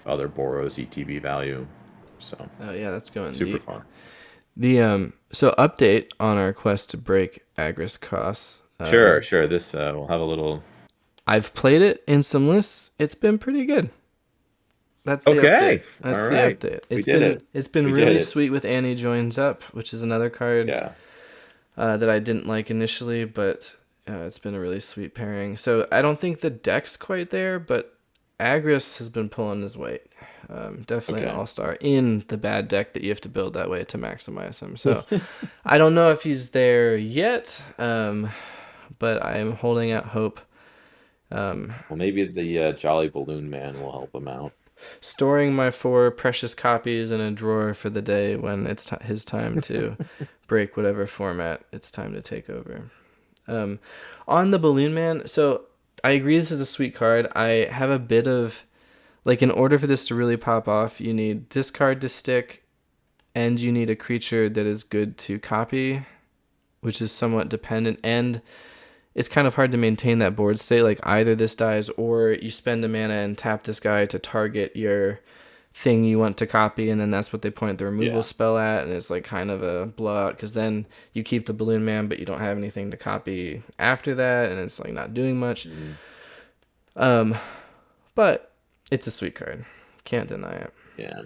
Speaker 2: other Boros ETB value. So
Speaker 1: Oh yeah, that's going
Speaker 2: super
Speaker 1: neat.
Speaker 2: fun.
Speaker 1: The so update on our quest to break Agris costs.
Speaker 2: Sure, sure. This we'll have a little.
Speaker 1: I've played it in some lists. It's been pretty good. That's the update.
Speaker 2: Okay,
Speaker 1: That's
Speaker 2: all
Speaker 1: the
Speaker 2: right.
Speaker 1: update.
Speaker 2: We did it.
Speaker 1: It's been
Speaker 2: We did
Speaker 1: really
Speaker 2: it.
Speaker 1: sweet with Annie joins up, which is another card
Speaker 2: Yeah.
Speaker 1: that I didn't like initially, but it's been a really sweet pairing. So I don't think the deck's quite there, but Agris has been pulling his weight. Definitely an
Speaker 2: Okay.
Speaker 1: all-star in the bad deck that you have to build that way to maximize him. So I don't know if he's there yet, but I am holding out hope.
Speaker 2: Well, maybe the Jolly Balloon Man will help him out.
Speaker 1: Storing my 4 precious copies in a drawer for the day when it's his time to break whatever format it's time to take over. Um, on the Balloon Man, so I agree this is a sweet card. I have a bit of like in order for this to really pop off, you need this card to stick, and you need a creature that is good to copy, which is somewhat dependent, and it's kind of hard to maintain that board state. Like either this dies or you spend a mana and tap this guy to target your thing you want to copy, and then that's what they point the removal
Speaker 2: Yeah.
Speaker 1: spell at, and it's like kind of a blowout because then you keep the Balloon Man, but you don't have anything to copy after that, and it's like not doing much.
Speaker 2: Mhm.
Speaker 1: Um, but it's a sweet card, can't deny it.
Speaker 2: Yeah.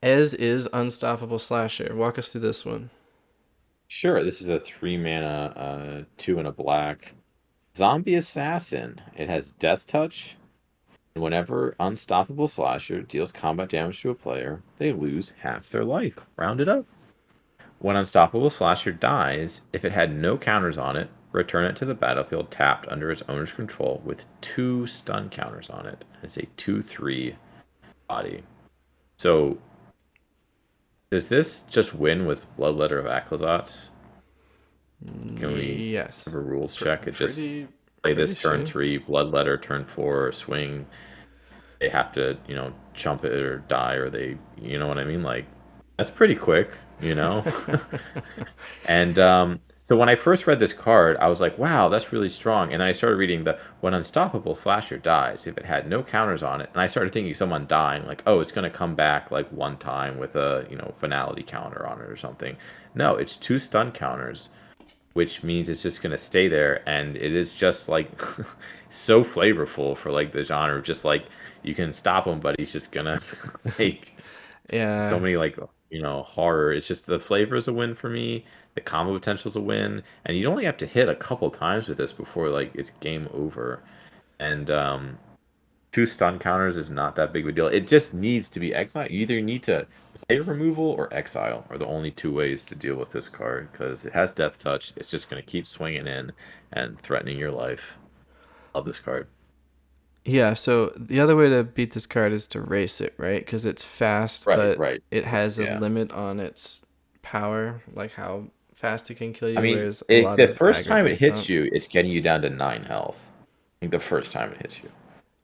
Speaker 1: As is Unstoppable Slasher. Walk us through this one.
Speaker 2: Sure, this is a 3 mana, two and a black zombie assassin. It has Death Touch, and whenever Unstoppable Slasher deals combat damage to a player, they lose half their life. Round it up. When Unstoppable Slasher dies, if it had no counters on it, return it to the battlefield tapped under its owner's control with 2 stun counters on it. It's a 2/3 body. So, does this just win with Bloodletter of Aclazotz? Can we have
Speaker 1: Yes.
Speaker 2: a rules check? It just
Speaker 1: Pretty,
Speaker 2: play
Speaker 1: pretty
Speaker 2: this turn
Speaker 1: sure.
Speaker 2: 3, Bloodletter, turn 4, swing. They have to, chump it or die, or they, you know what I mean? Like, that's pretty quick, you know? And so when I first read this card, I was like, wow, that's really strong. And then I started reading the when Unstoppable Slasher dies, if it had no counters on it. And I started thinking someone dying, like, oh, it's going to come back like one time with a, finality counter on it or something. No, it's 2 stun counters, which means it's just going to stay there. And it is just like so flavorful for like the genre. Just like you can stop him, but he's just going to like so
Speaker 1: Yeah.
Speaker 2: many like horror. It's just the flavor is a win for me. The combo potential is a win, and you only have to hit a couple times with this before like it's game over. And two stun counters is not that big of a deal. It just needs to be exile. You either need to play removal or exile are the only two ways to deal with this card because it has death touch. It's just going to keep swinging in and threatening your life. Love this card.
Speaker 1: Yeah, so the other way to beat this card is to race it, right? Because it's fast,
Speaker 2: Right,
Speaker 1: but
Speaker 2: right.
Speaker 1: it has a
Speaker 2: Yeah.
Speaker 1: limit on its power, like how fast it can kill
Speaker 2: I
Speaker 1: you,
Speaker 2: mean,
Speaker 1: whereas a
Speaker 2: if
Speaker 1: lot
Speaker 2: the
Speaker 1: of
Speaker 2: first
Speaker 1: aggro
Speaker 2: time it
Speaker 1: plays
Speaker 2: hits
Speaker 1: don't.
Speaker 2: you, it's getting you down to 9 health. I think the first time it hits you.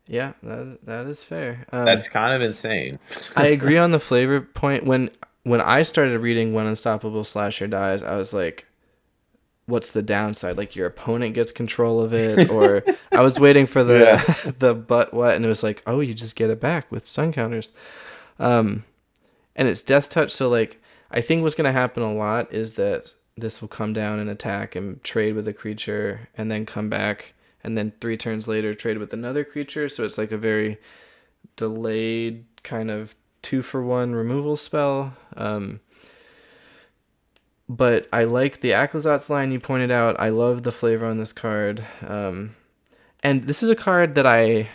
Speaker 1: Yeah, that is fair.
Speaker 2: That's kind of insane.
Speaker 1: I agree on the flavor point. When I started reading When Unstoppable Slasher Dies, I was like, what's the downside? Like your opponent gets control of it, or I was waiting for
Speaker 2: Yeah.
Speaker 1: the the but what, and it was like, oh, you just get it back with stun counters. Um, and it's death touch, so like I think what's gonna happen a lot is that this will come down and attack and trade with a creature, and then come back, and then 3 turns later trade with another creature. So it's like a very delayed kind of 2-for-1 removal spell. But I like the Aclazotz line you pointed out. I love the flavor on this card. And this is a card that I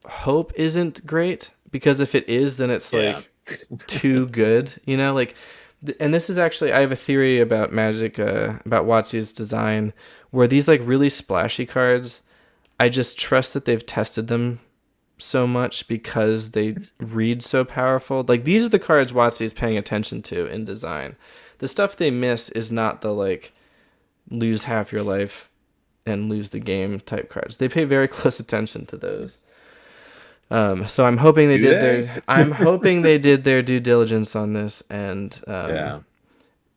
Speaker 1: hope isn't great, because if it is, then it's
Speaker 2: Yeah.
Speaker 1: like too good, you know? Like, and this is actually, I have a theory about Magic, about WotC's design, where these like really splashy cards, I just trust that they've tested them so much because they read so powerful. Like these are the cards WotC is paying attention to in design. The stuff they miss is not the like lose half your life and lose the game type cards. They pay very close attention to those. So I'm hoping they
Speaker 2: Do
Speaker 1: did
Speaker 2: they?
Speaker 1: their I'm hoping they did their due diligence on this, and
Speaker 2: Yeah.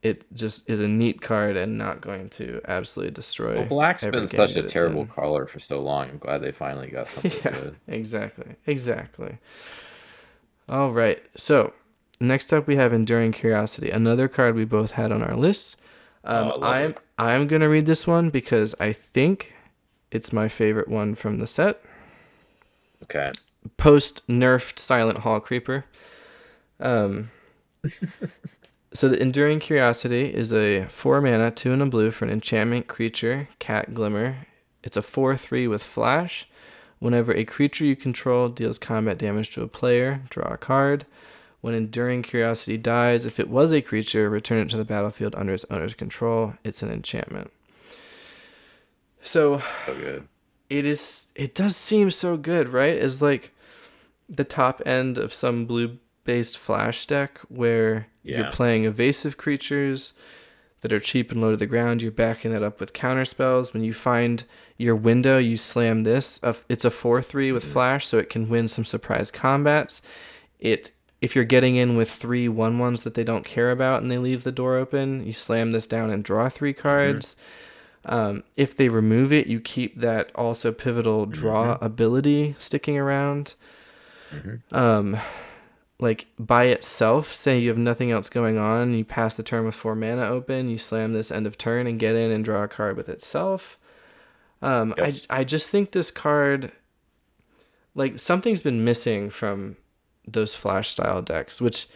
Speaker 1: it just is a neat card and not going to absolutely
Speaker 2: Well,
Speaker 1: destroy
Speaker 2: black's
Speaker 1: every
Speaker 2: been
Speaker 1: game
Speaker 2: such a
Speaker 1: that it's
Speaker 2: terrible
Speaker 1: in.
Speaker 2: color for so long. I'm glad they finally got something
Speaker 1: Yeah,
Speaker 2: good.
Speaker 1: exactly. Exactly. All right. So next up, we have Enduring Curiosity, another card we both had on our list.
Speaker 2: Oh, I love it.
Speaker 1: I'm gonna read this one because I think it's my favorite one from the set.
Speaker 2: Okay.
Speaker 1: Post nerfed Silent Hall Creeper. Um, so the Enduring Curiosity is a 4 mana, 2 and a blue for an enchantment creature, Cat Glimmer. It's a 4/3 with flash. Whenever a creature you control deals combat damage to a player, draw a card. When Enduring Curiosity dies, if it was a creature, return it to the battlefield under its owner's control. It's an enchantment. So
Speaker 2: So good.
Speaker 1: it does seem so good, right? It's like the top end of some blue based flash deck where you're
Speaker 2: Yeah.
Speaker 1: playing evasive creatures that are cheap and low to the ground. You're backing that up with counter spells. When you find your window, you slam this. It's a 4/3 with
Speaker 2: Hmm.
Speaker 1: flash, so it can win some surprise combats. It If you're getting in with 3/1/1s that they don't care about and they leave the door open, you slam this down and draw 3
Speaker 2: Hmm.
Speaker 1: cards. If they remove it, you keep that also pivotal draw
Speaker 2: Hmm.
Speaker 1: ability sticking around.
Speaker 2: Hmm.
Speaker 1: Um, like by itself, say you have nothing else going on, you pass the turn with 4 mana open, you slam this end of turn and get in and draw a card with itself.
Speaker 2: Yep.
Speaker 1: I just think this card, like something's been missing from those flash style decks, which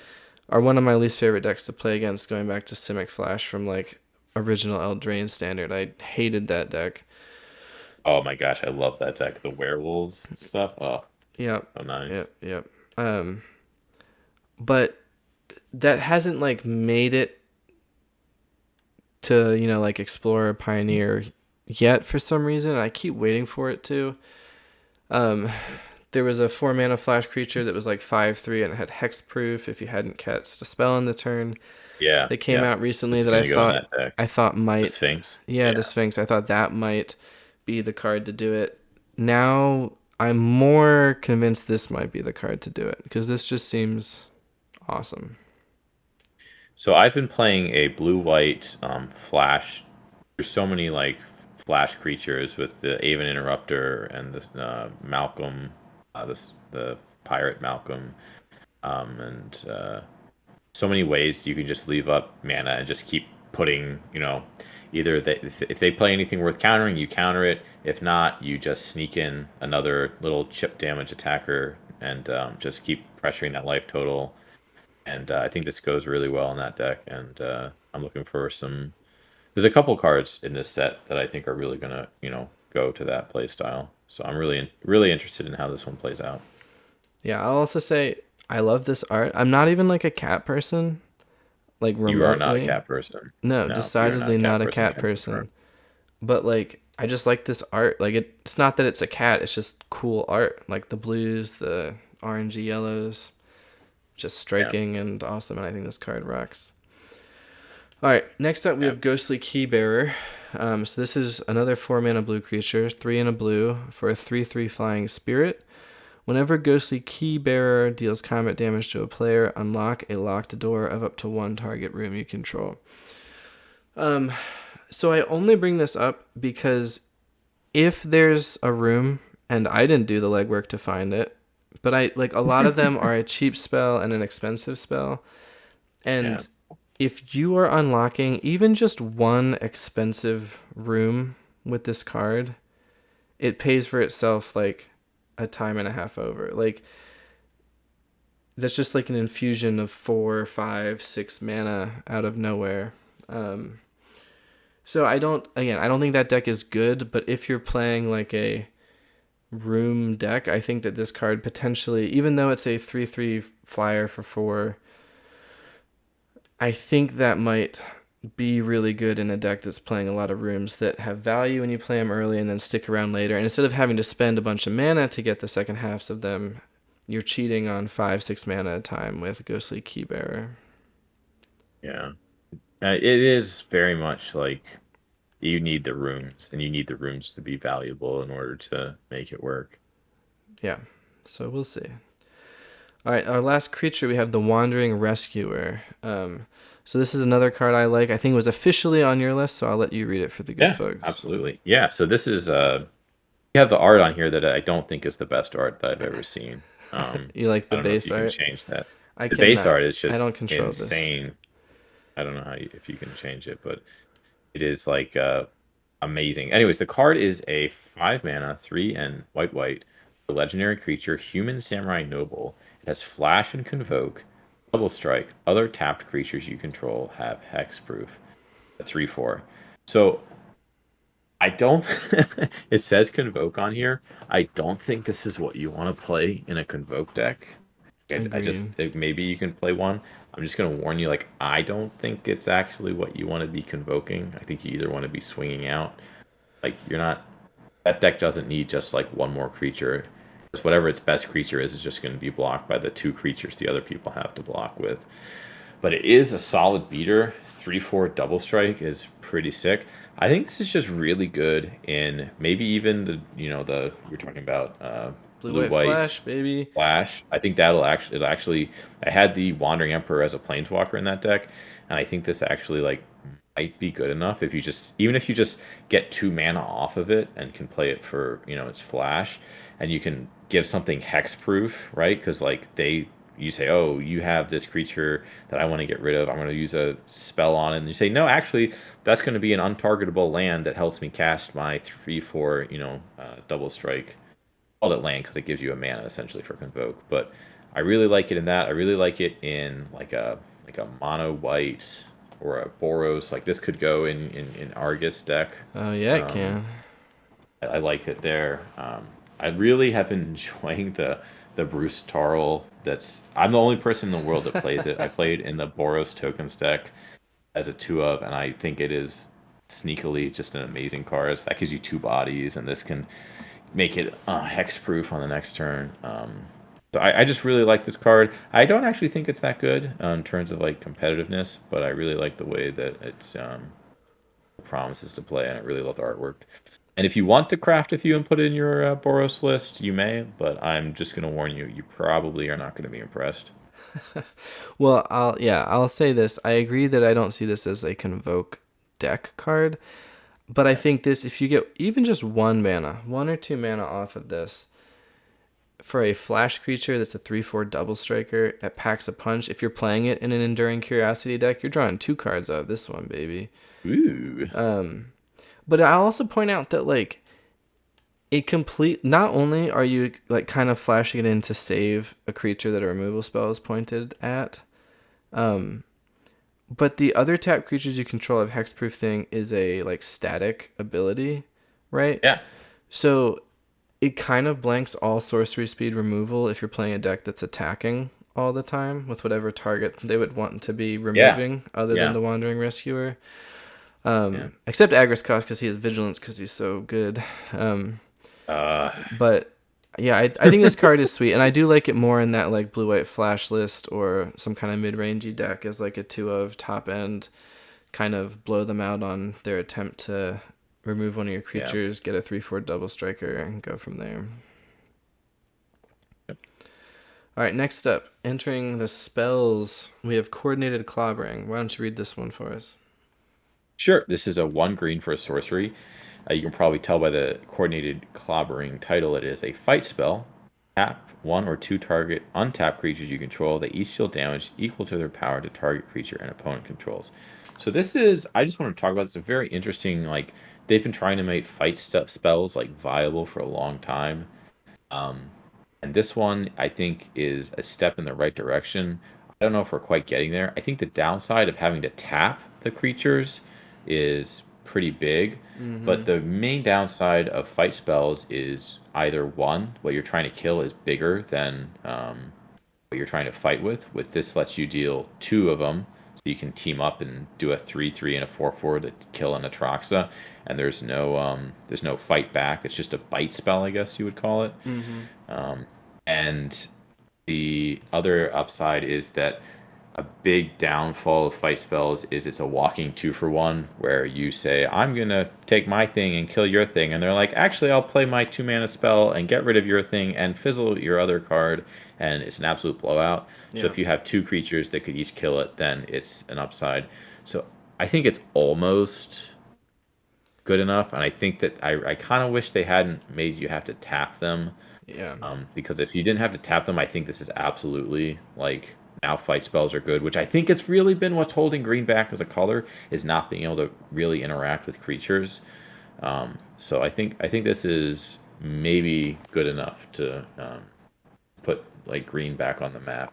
Speaker 1: are one of my least favorite decks to play against, going back to Simic Flash from like original Eldraine standard. I hated that deck.
Speaker 2: Oh my gosh, I love that deck. The werewolves and stuff. Oh,
Speaker 1: Yep,
Speaker 2: so nice.
Speaker 1: yep. Um, but that hasn't like made it to, like explore or pioneer yet for some reason. I keep waiting for it to. Um, there was a 4 mana flash creature that was like 5/3 and it had hexproof if you hadn't cast a spell in the turn.
Speaker 2: Yeah,
Speaker 1: That came
Speaker 2: yeah.
Speaker 1: out recently
Speaker 2: It's
Speaker 1: that I
Speaker 2: gonna go in
Speaker 1: thought
Speaker 2: that deck.
Speaker 1: I thought
Speaker 2: The
Speaker 1: might,
Speaker 2: Sphinx.
Speaker 1: yeah, the
Speaker 2: Yeah.
Speaker 1: Sphinx. I thought that might be the card to do it. Now I'm more convinced this might be the card to do it because this just seems awesome.
Speaker 2: So I've been playing a blue-white flash. There's so many like flash creatures with the Aven Interrupter and the Malcolm, the pirate Malcolm, and so many ways you can just leave up mana and just keep putting, either if they play anything worth countering, you counter it. If not, you just sneak in another little chip damage attacker and just keep pressuring that life total. And I think this goes really well in that deck. And I'm looking for some. There's a couple cards in this set that I think are really gonna, go to that play style. So I'm really interested in how this one plays out.
Speaker 1: Yeah, I'll also say I love this art. I'm not even like a cat person, like
Speaker 2: You are not a
Speaker 1: remotely.
Speaker 2: cat person.
Speaker 1: No,
Speaker 2: No, you are not a
Speaker 1: decidedly
Speaker 2: cat
Speaker 1: not a
Speaker 2: person. I
Speaker 1: cat
Speaker 2: can confirm.
Speaker 1: person. But like I just like this art. Like it's not that it's a cat, it's just cool art. Like the blues, the orangey yellows, just
Speaker 2: Yeah,
Speaker 1: striking and awesome, and I think this card rocks. All right, next up we
Speaker 2: yeah.
Speaker 1: have Ghostly Keybearer. So this is another 4 mana blue creature, 3 and a blue for a 3/3 flying spirit. Whenever Ghostly Keybearer deals combat damage to a player, unlock a locked door of up to one target room you control. So I only bring this up because if there's a room, and I didn't do the legwork to find it, but I like a lot of them are a cheap spell and an expensive spell,
Speaker 2: Yeah.
Speaker 1: and if you are unlocking even just one expensive room with this card, it pays for itself like a time and a half over. Like that's just like an infusion of 4, 5, 6 mana out of nowhere. Um, so I don't think that deck is good, but if you're playing like a room deck, I think that this card potentially, even though it's a 3/3 flyer for 4, I think that might be really good in a deck that's playing a lot of rooms that have value when you play them early and then stick around later. And instead of having to spend a bunch of mana to get the second halves of them, you're cheating on 5, 6 mana at a time with Ghostly Keybearer.
Speaker 2: Yeah. It is very much like you need the rooms, and you need the rooms to be valuable in order to make it work.
Speaker 1: Yeah, so we'll see. All right, our last creature, we have the Wandering Rescuer. So this is another card I like. I think it was officially on your list, so I'll let you read it for the good
Speaker 2: Yeah,
Speaker 1: folks.
Speaker 2: absolutely. Yeah, so this is you have the art on here that I don't think is the best art that I've ever seen.
Speaker 1: You like
Speaker 2: I
Speaker 1: the
Speaker 2: don't know if
Speaker 1: base
Speaker 2: you can
Speaker 1: art?
Speaker 2: change that.
Speaker 1: I
Speaker 2: The base
Speaker 1: cannot.
Speaker 2: art is
Speaker 1: I don't
Speaker 2: just
Speaker 1: control this.
Speaker 2: insane. I don't know if you can change it, but it is like amazing. Anyways, the card is a 5 mana, 3 and white, a legendary creature, human samurai noble. It has flash and convoke, double strike. Other tapped creatures you control have hexproof. A 3/4. So I don't. It says convoke on here. I don't think this is what you want to play in a convoke deck. I just
Speaker 1: Agreed.
Speaker 2: maybe you can play one. I'm just gonna warn you. Like I don't think it's actually what you want to be convoking. I think you either want to be swinging out. Like you're not. That deck doesn't need just like one more creature. Because whatever its best creature is just going to be blocked by the two creatures the other people have to block with. But it is a solid beater. 3/4 double strike is pretty sick. I think this is just really good in maybe even the the we're talking about
Speaker 1: Blue
Speaker 2: blue
Speaker 1: White
Speaker 2: white
Speaker 1: Flash, baby.
Speaker 2: flash. I think that'll actually I had the Wandering Emperor as a planeswalker in that deck, and I think this actually like might be good enough if you just even if you just get 2 mana off of it and can play it for its flash, and you can give something hexproof, right? Because like you say, oh, you have this creature that I want to get rid of. I'm going to use a spell on it. And you say, no, actually, that's going to be an untargetable land that helps me cast my 3/4, double strike. Called it land because it gives you a mana essentially for convoke. But I really like it in that. I really like it in like a mono white or a Boros. Like this could go in Argus deck.
Speaker 1: Oh yeah, it
Speaker 2: Um,
Speaker 1: can.
Speaker 2: I like it there. I really have been enjoying the Bruce Tarl. I'm the only person in the world that plays it. I played in the Boros tokens deck as a 2 of, and I think it is sneakily just an amazing card. So that gives you 2 bodies, and this can make it hexproof on the next turn. So I just really like this card. I don't actually think it's that good in terms of like competitiveness, but I really like the way that it's promises to play, and I really love the artwork. And if you want to craft a few and put it in your Boros list, you may, but I'm just going to warn you, you probably are not going to be impressed.
Speaker 1: Well, I'll say this. I agree that I don't see this as a convoke deck card, but I
Speaker 2: Yeah.
Speaker 1: think this, if you get even just 1 mana, 1 or 2 mana off of this for a flash creature that's a 3/4 double striker that packs a punch. If you're playing it in an Enduring Curiosity deck, you're drawing 2 cards out of this one, baby.
Speaker 2: Ooh.
Speaker 1: But I'll also point out that like it complete. Not only are you like kind of flashing it in to save a creature that a removal spell is pointed at, but the other tap creatures you control of hexproof thing is a like static ability, right?
Speaker 2: Yeah.
Speaker 1: So it kind of blanks all sorcery speed removal if you're playing a deck that's attacking all the time with whatever target they would want to be
Speaker 2: Yeah,
Speaker 1: removing other than
Speaker 2: yeah,
Speaker 1: the Wandering Rescuer.
Speaker 2: yeah.
Speaker 1: Except Agrascost because he has Vigilance because he's so good. Um,
Speaker 2: Uh,
Speaker 1: but yeah, I think this card is sweet, and I do like it more in that like blue white flash list or some kind of mid rangey deck as like a 2 of top end, kind of blow them out on their attempt to remove one of your
Speaker 2: yeah.
Speaker 1: creatures, get a 3/4 double striker, and go from there. All right, next up, entering the spells, we have Coordinated Clobbering. Why don't you read this one for us?
Speaker 2: Sure. This is a 1 green for a sorcery. You can probably tell by the coordinated clobbering title it is a fight spell. Tap one or two target untapped creatures you control. They each deal damage equal to their power to target creature and opponent controls. So this is, I just want to talk about this. A very interesting, like they've been trying to make fight spells like viable for a long time. Um, and this one, I think, is a step in the right direction. I don't know if we're quite getting there. I think the downside of having to tap the creatures is pretty big.
Speaker 1: Mm-hmm.
Speaker 2: But the main downside of fight spells is either one, what you're trying to kill is bigger than what you're trying to fight with. With this, lets you deal two of them, so you can team up and do a 3/3 and a 4/4 to kill an Atraxa. And there's no fight back. It's just a bite spell, I guess you would call it.
Speaker 1: Mm-hmm.
Speaker 2: Um, and the other upside is that a big downfall of fight spells is it's a walking 2-for-1 where you say, I'm going to take my thing and kill your thing. And they're like, actually, I'll play my 2 mana spell and get rid of your thing and fizzle your other card. And it's an absolute blowout. So
Speaker 1: Yeah.
Speaker 2: if you have two creatures that could each kill it, then it's an upside. So I think it's almost good enough. And I think that I kind of wish they hadn't made you have to tap them
Speaker 1: Yeah.
Speaker 2: because if you didn't have to tap them, I think this is absolutely like now fight spells are good, which I think it's really been what's holding green back as a color is not being able to really interact with creatures. So I think this is maybe good enough to put like green back on the map.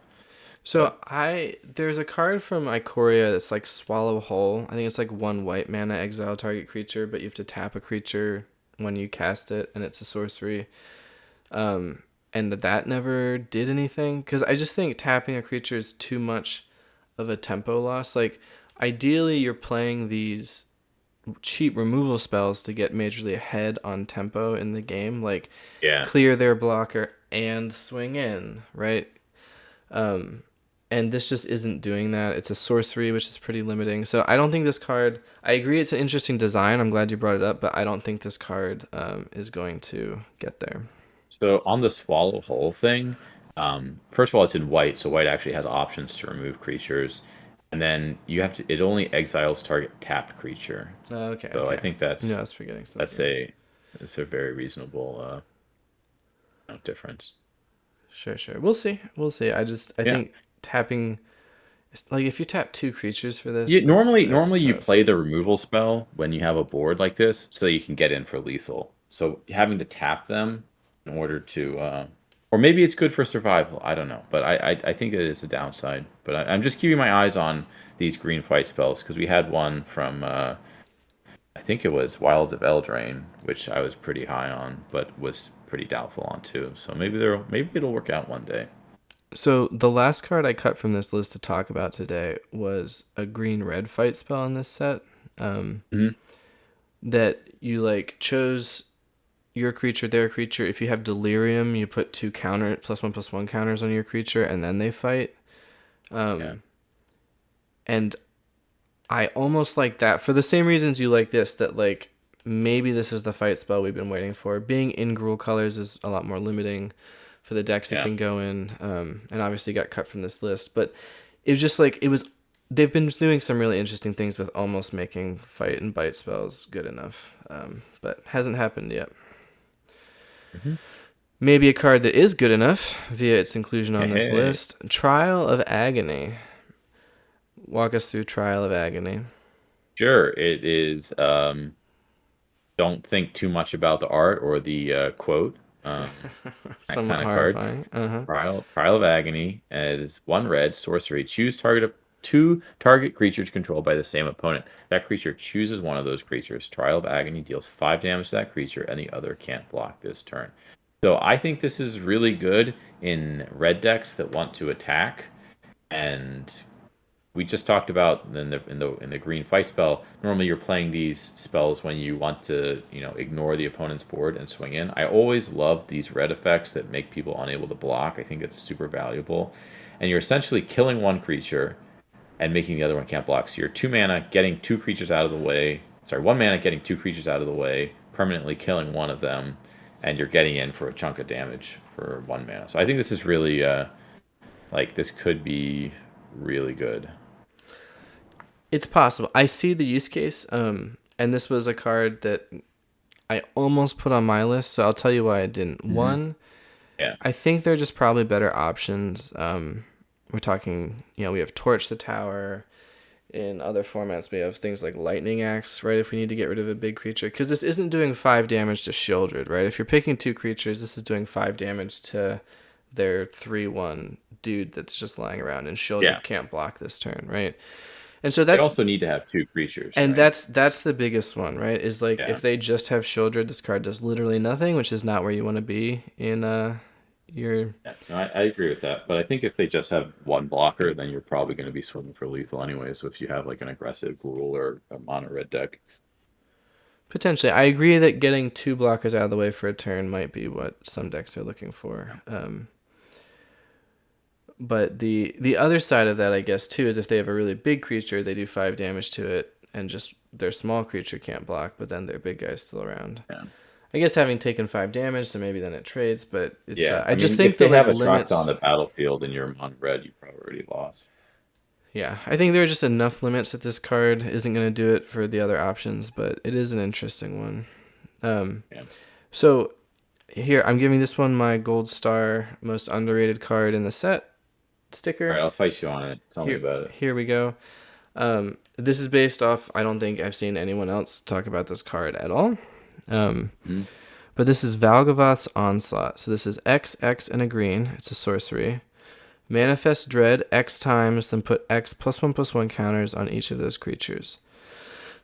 Speaker 1: So
Speaker 2: But
Speaker 1: there's a card from Ikoria that's like Swallow Whole. I think it's like 1 white mana, exile target creature, but you have to tap a creature when you cast it, and it's a sorcery. Um, and that never did anything because I just think tapping a creature is too much of a tempo loss. Like, ideally, you're playing these cheap removal spells to get majorly ahead on tempo in the game, like
Speaker 2: yeah,
Speaker 1: clear their blocker and swing in, right? Um, and this just isn't doing that. It's a sorcery, which is pretty limiting. So I don't think this card. I agree, it's an interesting design. I'm glad you brought it up, but I don't think this card is going to get there.
Speaker 2: so on the swallow hole thing, first of all, it's in white, so white actually has options to remove creatures, and then you have to. It only exiles target tapped creature.
Speaker 1: Okay,
Speaker 2: So I
Speaker 1: okay.
Speaker 2: think
Speaker 1: Yeah, I was forgetting stuff.
Speaker 2: that's
Speaker 1: Yeah,
Speaker 2: a that's a very reasonable difference.
Speaker 1: sure, sure. We'll see. We'll see. I
Speaker 2: Yeah.
Speaker 1: think tapping, like if you tap 2 creatures for
Speaker 2: Yeah,
Speaker 1: this, that's
Speaker 2: normally you
Speaker 1: tough.
Speaker 2: play the removal spell when you have a board like this, so you can get in for lethal. So having to tap them in order to, or maybe it's good for survival. I don't know, but I think it is a downside. But I'm just keeping my eyes on these green fight spells because we had one from I think it was Wilds of Eldraine, which I was pretty high on, but was pretty doubtful on too. So maybe it'll work out one day.
Speaker 1: So the last card I cut from this list to talk about today was a green red fight spell in this set. Um,
Speaker 2: Hmm.
Speaker 1: that you like chose your creature, their creature. If you have delirium, you put 2 counter +1/+1 counters on your creature, and then they fight.
Speaker 2: Yeah,
Speaker 1: Um, and I almost like that for the same reasons you like this. That like maybe this is the fight spell we've been waiting for. Being in Gruul colors is a lot more limiting for the decks it
Speaker 2: yeah.
Speaker 1: can go in, and obviously got cut from this list. But it was just like it was. They've been doing some really interesting things with almost making fight and bite spells good enough, but hasn't happened yet.
Speaker 2: Hmm.
Speaker 1: Maybe a card that is good enough via its inclusion on
Speaker 2: Hey,
Speaker 1: this
Speaker 2: hey.
Speaker 1: list. Trial of Agony. Walk us through Trial of Agony.
Speaker 2: Sure, it is. Don't think too much about the art or the quote. That
Speaker 1: Somewhat
Speaker 2: kind of card.
Speaker 1: horrifying. Uh huh.
Speaker 2: Trial of Agony is 1 red sorcery. Choose target of 2 target creatures controlled by the same opponent. That creature chooses one of those creatures. Trial of Agony deals 5 damage to that creature, and the other can't block this turn. So I think this is really good in red decks that want to attack. And we just talked about in the green fight spell. Normally, you're playing these spells when you want to, ignore the opponent's board and swing in. I always love these red effects that make people unable to block. I think it's super valuable, and you're essentially killing one creature and making the other one can't block. So you're 2 mana getting two creatures out of the way. Sorry, 1 mana getting two creatures out of the way, permanently killing one of them, and you're getting in for a chunk of damage for 1 mana. So I think this is really like this could be really good.
Speaker 1: It's possible. I see the use case. And this was a card that I almost put on my list, so I'll tell you why I didn't.
Speaker 2: Hmm.
Speaker 1: One,
Speaker 2: Yeah.
Speaker 1: I think they're just probably better options. We're talking, we have Torch the Tower. In other formats, we have things like Lightning Axe, right? If we need to get rid of a big creature. Because this isn't doing 5 damage to Shieldred, right? If you're picking two creatures, this is doing 5 damage to their 3/1 dude that's just lying around, and
Speaker 2: Yeah.
Speaker 1: Shieldred can't block this turn, right? And so
Speaker 2: They
Speaker 1: that's
Speaker 2: also need to have two creatures,
Speaker 1: and
Speaker 2: right?
Speaker 1: that's the biggest one, right? Is like
Speaker 2: Yeah.
Speaker 1: if they just have Shieldred, this card does literally nothing, which is not where you want to be in your
Speaker 2: Yeah. No, I agree with that. But I think if they just have one blocker, then you're probably going to be swinging for lethal anyway. So if you have like an aggressive rule or a mono red deck,
Speaker 1: potentially. I agree that getting two blockers out of the way for a turn might be what some decks are looking
Speaker 2: yeah.
Speaker 1: for. But the other side of that, I guess, too, is if they have a really big creature, they do 5 damage to it, and just their small creature can't block, but then their big guy's still around.
Speaker 2: Yeah.
Speaker 1: I guess having taken 5 damage, so maybe then it trades, but it's
Speaker 2: Yeah.
Speaker 1: I
Speaker 2: I
Speaker 1: just
Speaker 2: mean,
Speaker 1: think
Speaker 2: if
Speaker 1: the
Speaker 2: they
Speaker 1: like
Speaker 2: have a Trox on
Speaker 1: limits.
Speaker 2: the battlefield and you're mono red, you probably already lost.
Speaker 1: Yeah, I think there are just enough limits that this card isn't going to do it for the other options, but it is an interesting one. Um,
Speaker 2: Yeah.
Speaker 1: so here I'm giving this one my gold star most underrated card in the set
Speaker 2: All right,
Speaker 1: sticker.
Speaker 2: I'll fight you on it. Tell me
Speaker 1: Here,
Speaker 2: about it.
Speaker 1: here we go. This is based off. I don't think I've seen anyone else talk about this card at all. Um,
Speaker 2: Hmm.
Speaker 1: but this is Valgavoth's Onslaught. So this is X, X, and a green. It's a sorcery. Manifest Dread X times, then put X +1/+1 counters on each of those creatures.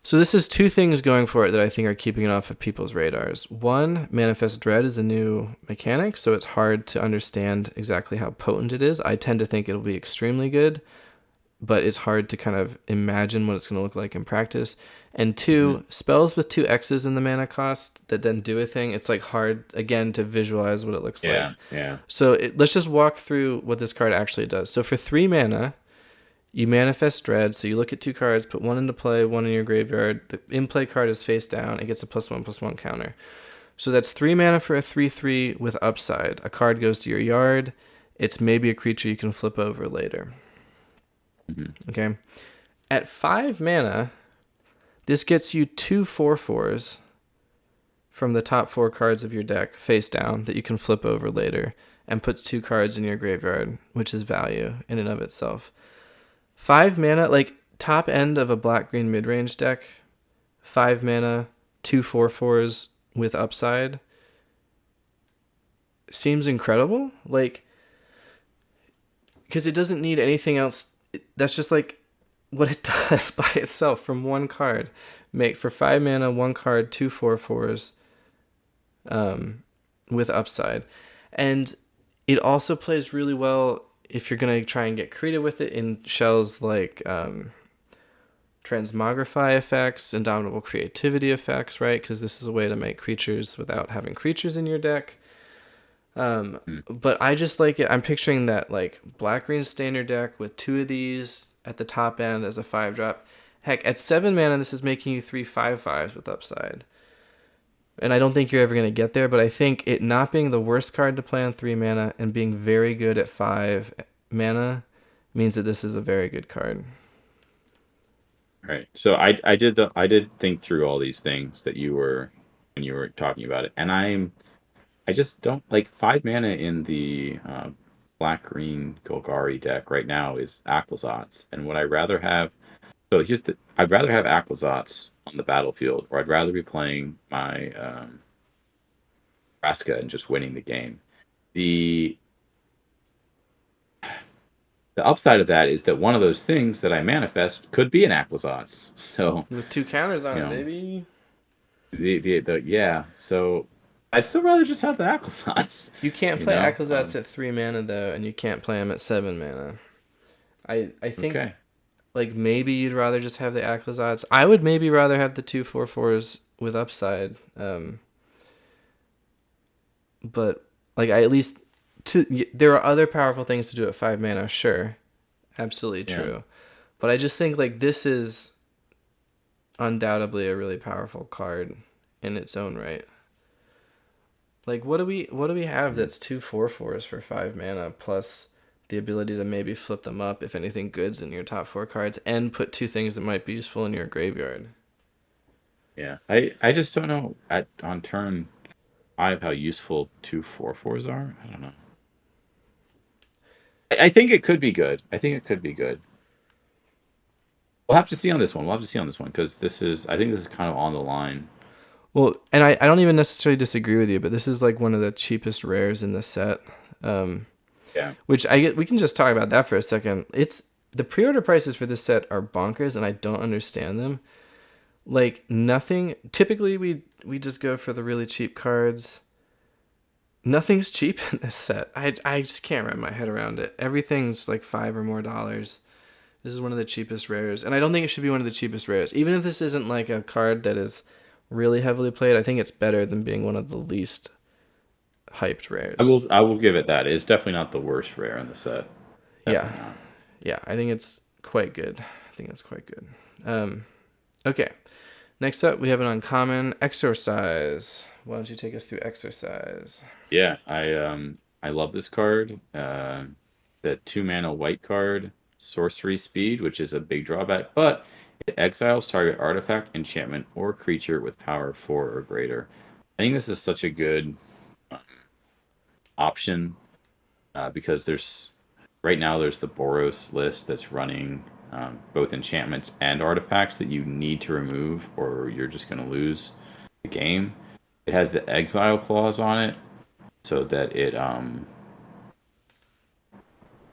Speaker 1: So this is two things going for it that I think are keeping it off of people's radars. One, Manifest Dread is a new mechanic, so it's hard to understand exactly how potent it is. I tend to think it'll be extremely good, but it's hard to kind of imagine what it's going to look like in practice. And
Speaker 2: Hmm.
Speaker 1: two, spells with two X's in the mana cost that then do a thing, it's like hard, again, to visualize what it looks
Speaker 2: Yeah.
Speaker 1: like.
Speaker 2: Yeah.
Speaker 1: So let's just walk through what this card actually does. So for 3 mana, you manifest Dread. So you look at two cards, put one into play, one in your graveyard. The in play card is face down. It gets a +1/+1 counter. So that's 3 mana for a 3/3 with upside. A card goes to your yard. It's maybe a creature you can flip over later.
Speaker 2: Hmm.
Speaker 1: Okay. At 5 mana, this gets you two 4/4s from the top 4 cards of your deck face down that you can flip over later and puts two cards in your graveyard, which is value in and of itself. 5 mana, like top end of a black green mid range deck, 5 mana, two 4/4s with upside seems incredible. Like, because it doesn't need anything else. That's just like what it does by itself from one card. Make for 5 mana, one card, two 4/4s with upside. And it also plays really well if you're going to try and get creative with it in shells like transmogrify effects, indomitable creativity effects, right? Because this is a way to make creatures without having creatures in your deck. But I just like it. I'm picturing that like black green standard deck with two of these at the top end as a 5-drop. Heck, at 7 mana, this is making you three 5/5s with upside. And I don't think you're ever going to get there, but I think it not being the worst card to play on 3 mana and being very good at 5 mana means that this is a very good card.
Speaker 2: Right. So I did think through all these things that you were when you were talking about it, and I just don't like 5 mana in the black green Golgari deck right now is Aquazotz, and would I rather have? So I'd rather have Aquazotz on the battlefield, or I'd rather be playing my Vraska and just winning the game. The the upside of that is that one of those things that I manifest could be an Aquazotz. So
Speaker 1: With two counters on
Speaker 2: you
Speaker 1: it,
Speaker 2: know
Speaker 1: baby.
Speaker 2: the yeah. So I'd still rather just have the Aquasons,
Speaker 1: You can't
Speaker 2: you
Speaker 1: play
Speaker 2: know?
Speaker 1: Aclazotz at 3 mana though, and you can't play them at 7 mana. I think
Speaker 2: Okay.
Speaker 1: like maybe you'd rather just have the Aclazotz. I would maybe rather have the 2/4/4s with upside. But like I at least there are other powerful things to do at 5 mana. Sure, absolutely
Speaker 2: Yeah.
Speaker 1: true. But I just think like this is undoubtedly a really powerful card in its own right. Like what do we have
Speaker 2: Mm.
Speaker 1: that's 2/4/4s for 5 mana plus the ability to maybe flip them up if anything good's in your top four cards and put two things that might be useful in your graveyard.
Speaker 2: Yeah. I just don't know at on turn 5 how useful 2/4/4s are. I don't know. I think it could be good. I think it could be good. We'll have to see on this one. We'll have to see on this one because I think this is kind of on the line.
Speaker 1: Well, and I don't even necessarily disagree with you, but this is like one of the cheapest rares in the set. Um,
Speaker 2: Yeah.
Speaker 1: which we can just talk about that for a second. It's the pre-order prices for this set are bonkers, and I don't understand them. Like nothing. Typically, we just go for the really cheap cards. Nothing's cheap in this set. I just can't wrap my head around it. Everything's like $5 or more. This is one of the cheapest rares, and I don't think it should be one of the cheapest rares. Even if this isn't like a card that is really heavily played, I think it's better than being one of the least hyped rares.
Speaker 2: I will give it that. It's definitely not the worst rare in the set.
Speaker 1: Yeah,
Speaker 2: Definitely not.
Speaker 1: yeah, I think it's quite good. I think it's quite good. Okay, next up we have an uncommon exorcise. Why don't you take us through exercise?
Speaker 2: Yeah, I love this card. The 2 mana white card, sorcery speed, which is a big drawback, but it exiles target artifact, enchantment, or creature with power 4 or greater. I think this is such a good uh, option because there's right now there's the Boros list that's running both enchantments and artifacts that you need to remove or you're just going to lose the game. It has the exile clause on it so that it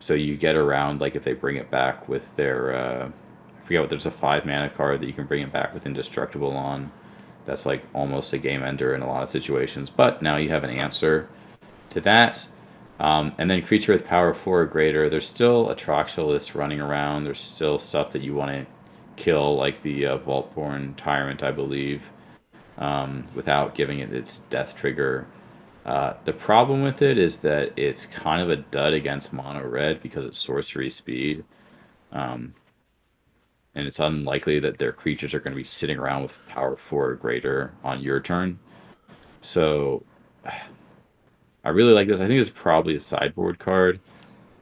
Speaker 2: so you get around like if they bring it back with their I forget what there's a 5 mana card that you can bring it back with indestructible on. That's like almost a game ender in a lot of situations. But now you have an answer to that. And then creature with power 4 or greater. There's still Atroxylus running around. There's still stuff that you want to kill, like the Vaultborn Tyrant, I believe, without giving it its death trigger. The problem with it is that it's kind of a dud against mono red because it's sorcery speed. Um, and it's unlikely that their creatures are going to be sitting around with power 4 or greater on your turn. So I really like this. I think it's probably a sideboard card,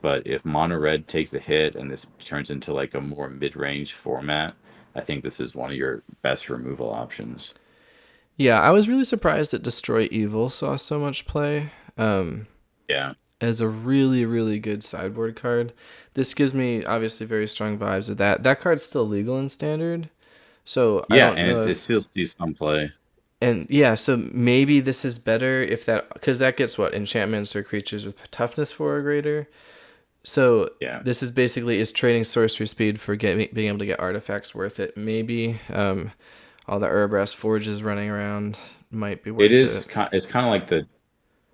Speaker 2: but if mono red takes a hit and this turns into like a more mid-range format, I think this is one of your best removal options.
Speaker 1: Yeah, I was really surprised that Destroy Evil saw so much play.
Speaker 2: Yeah.
Speaker 1: As a really, really good sideboard card. This gives me obviously very strong vibes of that. That card's still legal in standard. So I
Speaker 2: Yeah,
Speaker 1: don't
Speaker 2: and
Speaker 1: know
Speaker 2: it
Speaker 1: if
Speaker 2: still sees some play.
Speaker 1: and yeah, so maybe this is better if that because that gets what enchantments or creatures with toughness 4 or greater. So
Speaker 2: Yeah.
Speaker 1: this is basically is trading sorcery speed for being able to get artifacts worth it. Maybe all the Urbrass forges running around might be
Speaker 2: It
Speaker 1: worth
Speaker 2: is
Speaker 1: it.
Speaker 2: it's kind of like the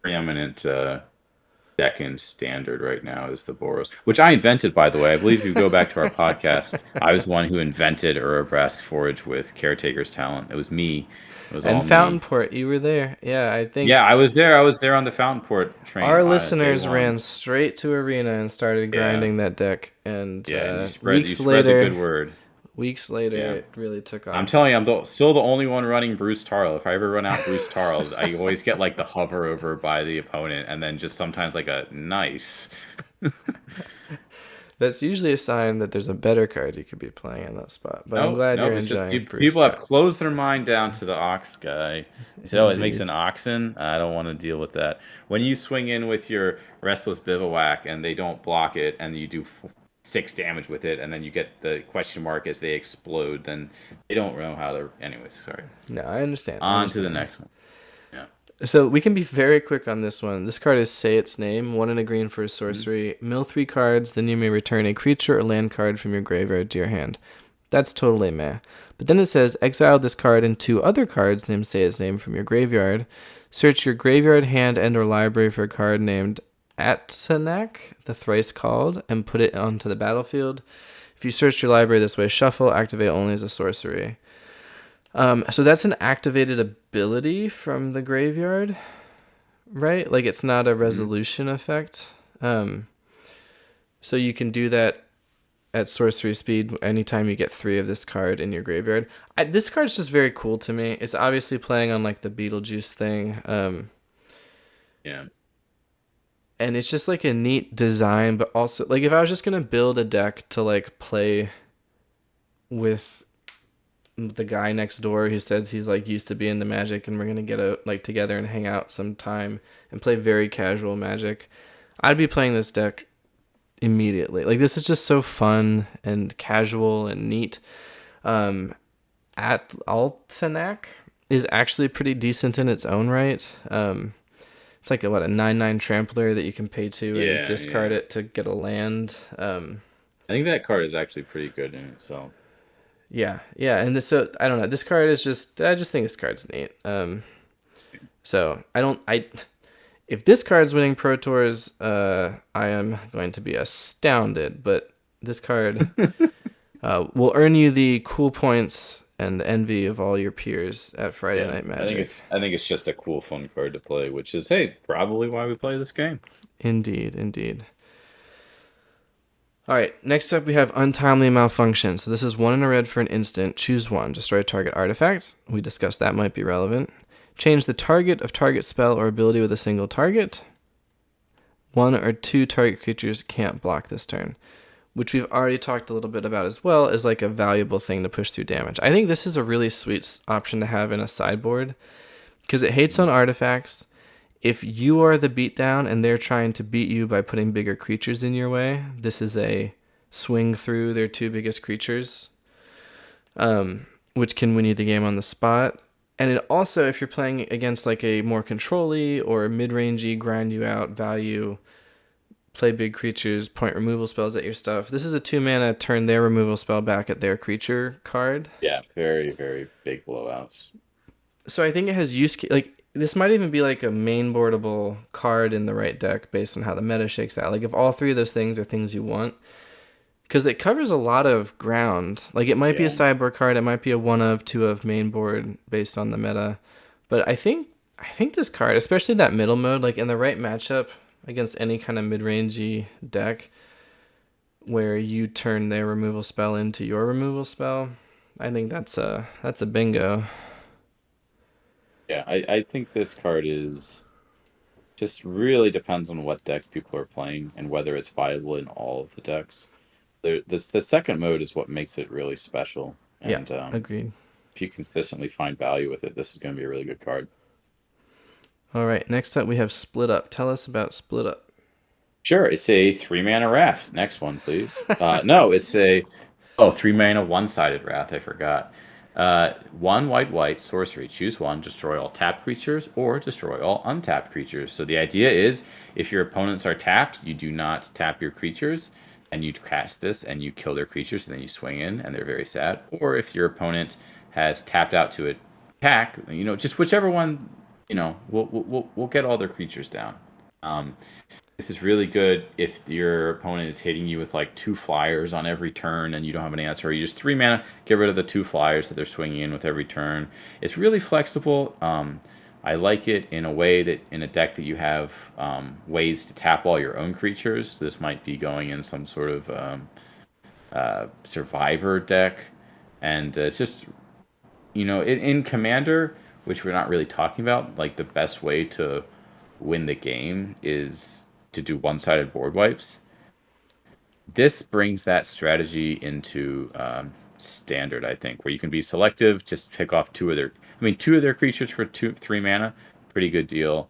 Speaker 2: preeminent deck in standard right now is the Boros, which I invented, by the way. I believe if you go back to our podcast, I was the one who invented Urabrask Forge with Caretaker's Talent. It was me. It was all
Speaker 1: And
Speaker 2: me.
Speaker 1: Fountainport, you were there. Yeah, I
Speaker 2: Yeah,
Speaker 1: think
Speaker 2: I was there. I was there on the Fountainport train
Speaker 1: our
Speaker 2: day
Speaker 1: listeners
Speaker 2: one.
Speaker 1: ran straight to Arena and started
Speaker 2: Yeah,
Speaker 1: grinding that deck, and
Speaker 2: yeah, and you
Speaker 1: weeks
Speaker 2: spread the good
Speaker 1: later,
Speaker 2: word. Yeah.
Speaker 1: it really took
Speaker 2: I'm
Speaker 1: off.
Speaker 2: telling you, still the only one running Bruce Tarl. If I ever run out Bruce Tarl, I always get like the hover over by the opponent, and then just sometimes like a nice.
Speaker 1: That's usually a sign that there's a better card you could be playing in that spot. But I'm
Speaker 2: No,
Speaker 1: glad
Speaker 2: no,
Speaker 1: you're
Speaker 2: it's just
Speaker 1: enjoying Bruce
Speaker 2: people have
Speaker 1: Town.
Speaker 2: closed their mind down to the ox guy. They said, "Oh, it makes
Speaker 1: Indeed.
Speaker 2: an oxen." I don't want to deal with that. When you swing in with your restless bivouac and they don't block it, and you do 6 damage with it, and then you get the question mark as they explode, then they don't know how to. Anyways, sorry.
Speaker 1: No, I understand. I
Speaker 2: On to the
Speaker 1: understand.
Speaker 2: next one. Yeah.
Speaker 1: So we can be very quick on this one. This card is Say Its Name, 1 and a green for a
Speaker 2: Mhm.
Speaker 1: sorcery. Mill 3 cards, then you may return a creature or land card from your graveyard to your hand. That's totally meh. But then it says exile this card and 2 other cards named Say Its Name from your graveyard. Search your graveyard, hand, and/or library for a card named Atsanak, the thrice called, and put it onto the battlefield. If you search your library this way, shuffle, activate only as a sorcery. So that's an activated ability from the graveyard, right? Like it's not a
Speaker 2: Hmm.
Speaker 1: resolution effect. So you can do that at sorcery speed anytime you get 3 of this card in your graveyard. This card's just very cool to me. It's obviously playing on like the Beetlejuice thing.
Speaker 2: Yeah.
Speaker 1: And it's just like a neat design, but also like if I was just gonna build a deck to like play with the guy next door who says he's like used to be into Magic and we're gonna get out like together and hang out sometime and play very casual Magic, I'd be playing this deck immediately. Like this is just so fun and casual and neat. Um, at Altenac is actually pretty decent in its own right. It's like a 9/9 trampler that you can pay to and
Speaker 2: Yeah,
Speaker 1: discard
Speaker 2: yeah.
Speaker 1: it to get a land.
Speaker 2: I think that card is actually pretty good in itself.
Speaker 1: Yeah, yeah, and this, so I don't know. This card is just I just think this card's neat. So I don't I if this card's winning Pro Tours, I am going to be astounded. But this card will earn you the cool points and envy of all your peers at Friday
Speaker 2: Yeah,
Speaker 1: Night
Speaker 2: I think
Speaker 1: Magic.
Speaker 2: it's just a cool, fun card to play, which is hey, probably why we play this game.
Speaker 1: Indeed, indeed. All right, next up we have Untimely Malfunction. So this is 1 in a red for an instant. Choose one. Destroy a target artifact. We discussed that might be relevant. Change the target of target spell or ability with a single target. 1 or 2 target creatures can't block this turn, which we've already talked a little bit about as well, is like a valuable thing to push through damage. I think this is a really sweet option to have in a sideboard because it hates on artifacts. If you are the beatdown and they're trying to beat you by putting bigger creatures in your way, this is a swing through their 2 biggest creatures, which can win you the game on the spot. And it also, if you're playing against like a more control-y or mid-rangey, grind you out value, play big creatures, point removal spells at your stuff. This is a 2 mana turn their removal spell back at their creature card.
Speaker 2: Yeah, very, very big blowouts.
Speaker 1: So I think it has like this might even be like a main boardable card in the right deck based on how the meta shakes out. Like if all 3 of those things are things you want, because it covers a lot of ground. Like it might be a
Speaker 2: Yeah.
Speaker 1: sideboard card, it might be a 1 of 2 of main board based on the meta, but I think this card, especially that middle mode, like in the right matchup against any kind of mid-rangey deck where you turn their removal spell into your removal spell, I think that's a bingo.
Speaker 2: Yeah, I think this card is just really depends on what decks people are playing and whether it's viable in all of the decks. The second mode is what makes it really special.
Speaker 1: Yeah,
Speaker 2: And
Speaker 1: agreed.
Speaker 2: if you consistently find value with it, this is going to be a really good card.
Speaker 1: All right, next up we have Split Up. Tell us about Split Up.
Speaker 2: Sure, it's a 3 mana Wrath. Next one, please. No, it's a 3 mana one-sided Wrath. I forgot. One white white sorcery. Choose one. Destroy all tapped creatures or destroy all untapped creatures. So the idea is, if your opponents are tapped, you do not tap your creatures, and you cast this and you kill their creatures, and then you swing in, and they're very sad. Or if your opponent has tapped out to attack, just whichever one, we'll get all their creatures down. Um, this is really good if your opponent is hitting you with like 2 flyers on every turn and you don't have an answer. You just 3 mana, get rid of the 2 flyers that they're swinging in with every turn. It's really flexible. I like it in a way that in a deck that you have ways to tap all your own creatures. This might be going in some sort of survivor deck. And it's just, in Commander, which we're not really talking about, like the best way to win the game is to do one-sided board wipes. This brings that strategy into standard, I think, where you can be selective, just pick off 2 of their creatures for 3 mana, pretty good deal.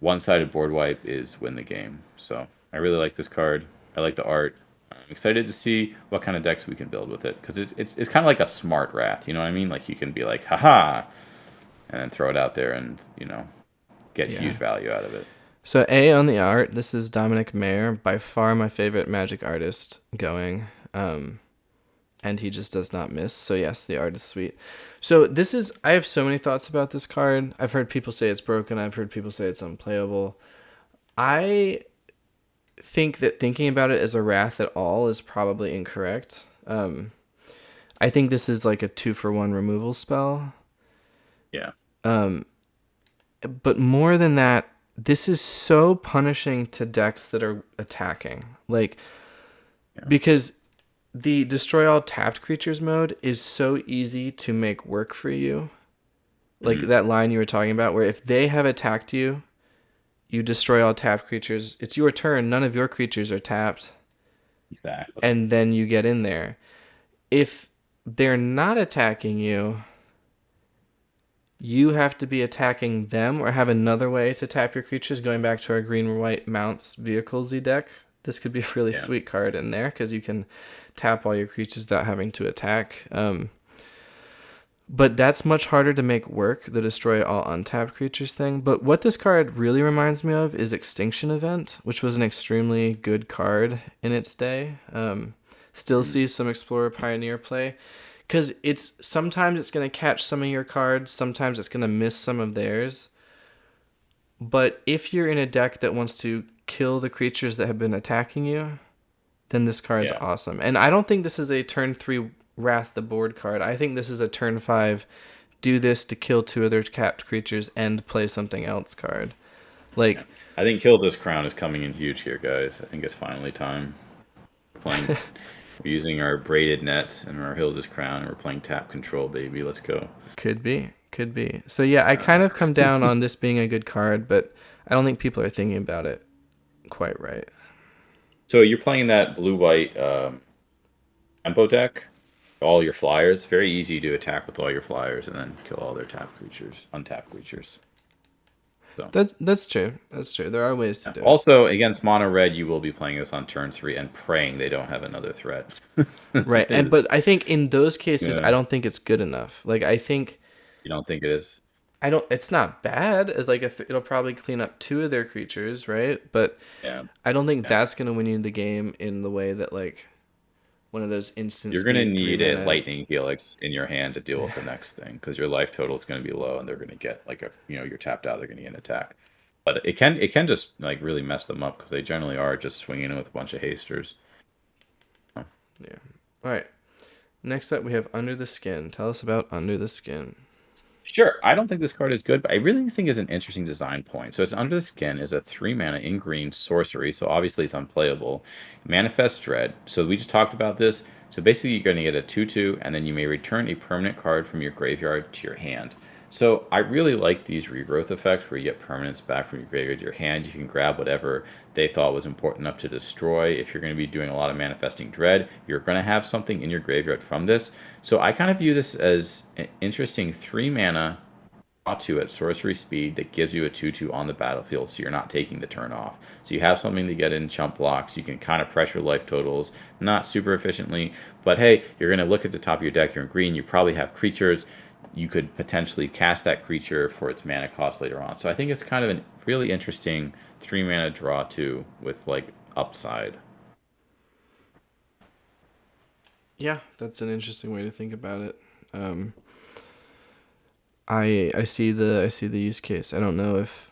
Speaker 2: One-sided board wipe is win the game. So I really like this card. I like the art. I'm excited to see what kind of decks we can build with it because it's kind of like a smart wrath. You know what I mean? Like you can be like, haha, and then throw it out there and get huge
Speaker 1: Yeah.
Speaker 2: value out of it.
Speaker 1: So A on the art, this is Dominic Mayer, by far my favorite Magic artist going. and he just does not miss. So yes, the art is sweet. So this is I have so many thoughts about this card. I've heard people say it's broken. I've heard people say it's unplayable. I think that thinking about it as a wrath at all is probably incorrect. I think this is like a 2-for-1 removal spell.
Speaker 2: Yeah.
Speaker 1: But more than that, this is so punishing to decks that are attacking. Like,
Speaker 2: Yeah.
Speaker 1: because the destroy all tapped creatures mode is so easy to make work for you. Like
Speaker 2: Mhm.
Speaker 1: that line you were talking about, where if they have attacked you, you destroy all tapped creatures. It's your turn. None of your creatures are tapped.
Speaker 2: Exactly.
Speaker 1: And then you get in there. If they're not attacking you, you have to be attacking them or have another way to tap your creatures. Going back to our green white mounts vehiclesy deck, this could be a really
Speaker 2: Yeah.
Speaker 1: sweet card in there because you can tap all your creatures without having to attack. But that's much harder to make work, the destroy all untapped creatures thing. But what this card really reminds me of is Extinction Event, which was an extremely good card in its day. Still
Speaker 2: Mhm.
Speaker 1: sees some Explorer Pioneer play. Because it's sometimes it's going to catch some of your cards, sometimes it's going to miss some of theirs. But if you're in a deck that wants to kill the creatures that have been attacking you, then this card's
Speaker 2: Yeah.
Speaker 1: awesome. And I don't think this is a turn 3 Wrath the Board card. I think this is a turn 5 do this to kill 2 other capped creatures and play something else card.
Speaker 2: Yeah.
Speaker 1: Like,
Speaker 2: I think Kill This Crown is coming in huge here, guys. I think it's finally time. We're playing. We're using our braided nets and our Hilda's Crown, and we're playing tap control, baby. Let's go.
Speaker 1: could be. Could be. So yeah, I kind
Speaker 2: Uh,
Speaker 1: of come down on this being a good card, but I don't think people are thinking about it quite right.
Speaker 2: so you're playing that blue-white tempo deck. All your flyers. Very easy to attack with all your flyers and then kill all their tap creatures, untapped creatures. So.
Speaker 1: That's true. That's true. There are ways to
Speaker 2: Yeah.
Speaker 1: do it.
Speaker 2: Also, against mono red, you will be playing this on turn 3 and praying they don't have another threat. This
Speaker 1: Right. And but
Speaker 2: is,
Speaker 1: I think in those cases
Speaker 2: yeah,
Speaker 1: I don't think it's good enough. Like I think
Speaker 2: you don't think it is?
Speaker 1: I don't it's not bad as like it'll probably clean up 2 of their creatures, right? But
Speaker 2: Yeah,
Speaker 1: I don't think
Speaker 2: yeah.
Speaker 1: that's going to win you the game in the way that like one of those instant
Speaker 2: You're going to
Speaker 1: speed 3
Speaker 2: need a
Speaker 1: mana.
Speaker 2: lightning helix in your hand to deal with the next thing because your life total is going to be low and they're going to get like you're tapped out. They're going to get an attack, but it can just like really mess them up because they generally are just swinging in with a bunch of hasters. Oh.
Speaker 1: Yeah. All right. Next up we have Under the Skin. Tell us about Under the Skin.
Speaker 2: Sure, I don't think this card is good, but I really think it's an interesting design point. So it's Under the Skin is a 3 mana in green sorcery, so obviously it's unplayable. Manifest Dread. So we just talked about this. So basically you're going to get a 2/2, and then you may return a permanent card from your graveyard to your hand. So I really like these regrowth effects where you get permanents back from your graveyard to your hand. You can grab whatever they thought was important enough to destroy. If you're going to be doing a lot of manifesting dread, you're going to have something in your graveyard from this. So I kind of view this as an interesting 3 mana draw 2 at sorcery speed that gives you a 2/2 on the battlefield, so you're not taking the turn off. So you have something to get in chump blocks. You can kind of pressure life totals, not super efficiently, but hey, you're going to look at the top of your deck. You're in green. You probably have creatures. You could potentially cast that creature for its mana cost later on. So I think it's kind of a really interesting 3 mana draw 2 with like upside.
Speaker 1: Yeah, that's an interesting way to think about it. Um, I see the use case. I don't know if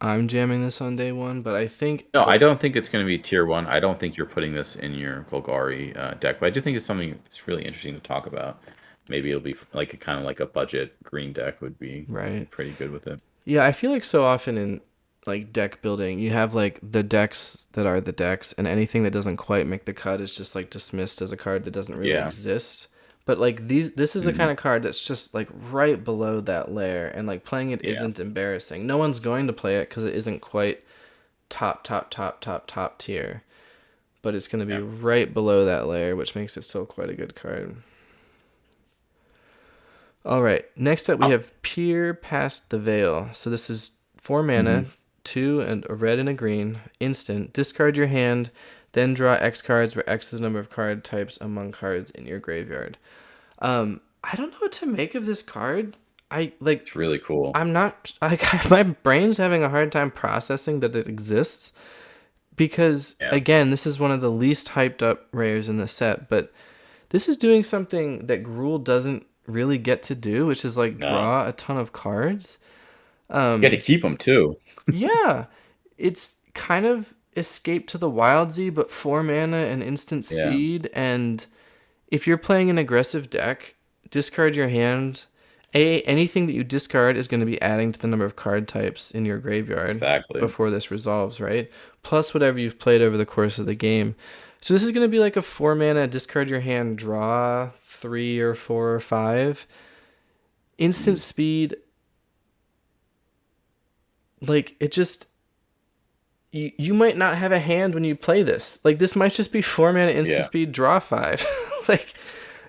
Speaker 1: I'm jamming this on day one, but I think
Speaker 2: No, I don't think it's going to be tier 1. I don't think you're putting this in your Golgari deck, but I do think it's something that's really interesting to talk about. Maybe it'll be like a kind of like a budget green deck would be
Speaker 1: right.
Speaker 2: pretty good with it.
Speaker 1: Yeah, I feel like so often in like deck building, you have like the decks that are the decks, and anything that doesn't quite make the cut is just like dismissed as a card that doesn't really
Speaker 2: Yeah.
Speaker 1: exist. But like this is the
Speaker 2: Mhm.
Speaker 1: kind of card that's just like right below that layer, and like playing it
Speaker 2: Yeah.
Speaker 1: isn't embarrassing. No one's going to play it because it isn't quite top tier, but it's going to be
Speaker 2: Yeah.
Speaker 1: right below that layer, which makes it still quite a good card. All right. Next up, we
Speaker 2: Oh.
Speaker 1: have Peer Past the Veil. So this is 4 mana,
Speaker 2: Mhm.
Speaker 1: 2 and a red and a green. Instant. Discard your hand, then draw X cards, where X is the number of card types among cards in your graveyard. I don't know what to make of this card. I like.
Speaker 2: It's really cool.
Speaker 1: I'm not like my brain's having a hard time processing that it exists because
Speaker 2: Yeah.
Speaker 1: again, this is one of the least hyped up rares in the set, but this is doing something that Gruul doesn't really get to do, which is like
Speaker 2: No,
Speaker 1: draw a ton of cards.
Speaker 2: you get to
Speaker 1: Um,
Speaker 2: keep them too.
Speaker 1: yeah, it's kind of Escape to the Wildsy, but 4 mana and instant
Speaker 2: Yeah,
Speaker 1: speed. And if you're playing an aggressive deck, discard your hand. Anything that you discard is going to be adding to the number of card types in your graveyard
Speaker 2: exactly.
Speaker 1: before this resolves, right? Plus whatever you've played over the course of the game. So this is going to be like a 4 mana discard your hand, draw 3 or 4 or 5. Instant
Speaker 2: Mm.
Speaker 1: speed, like it just you might not have a hand when you play this. Like this might just be 4 mana instant
Speaker 2: Yeah.
Speaker 1: speed, draw 5. Like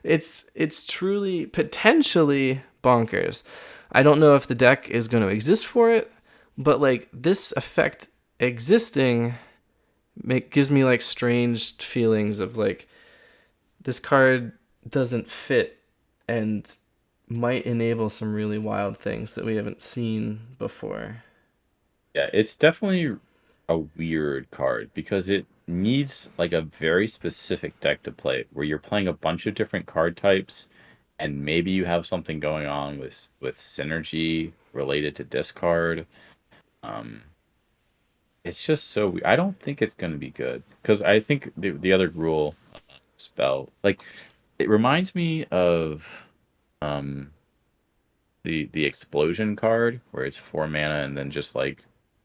Speaker 1: it's truly potentially bonkers. I don't know if the deck is going to exist for it, but like this effect existing gives me like strange feelings of like this card doesn't fit and might enable some really wild things that we haven't seen before.
Speaker 2: Yeah, it's definitely a weird card because it needs like a very specific deck to play where you're playing a bunch of different card types and maybe you have something going on with synergy related to discard. Um, it's just so I don't think it's going to be good because I think the other rule spell like it reminds me of um the explosion card where it's 4 mana and then just like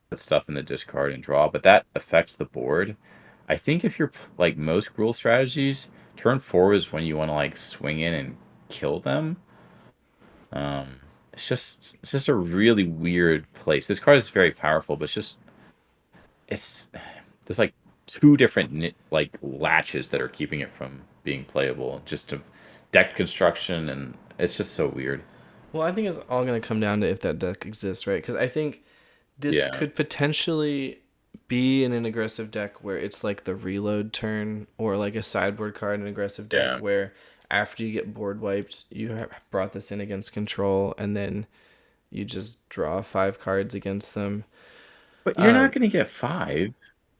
Speaker 2: put stuff in the discard and draw, but that affects the board. I think if you're like most rule strategies, turn 4 is when you want to like swing in and kill them. Um, it's just a really weird place. This card is very powerful, but it's there's like two different like latches that are keeping it from being playable. Just to deck construction, and it's just so weird.
Speaker 1: Well, I think it's all going to come down to if that deck exists, right? Because I think this
Speaker 2: Yeah,
Speaker 1: could potentially be in an aggressive deck where it's like the reload turn, or like a sideboard card in an aggressive deck
Speaker 2: yeah.
Speaker 1: where after you get board wiped, you have brought this in against control, and then you just draw 5 cards against them.
Speaker 2: But you're not
Speaker 1: Um,
Speaker 2: going to get five,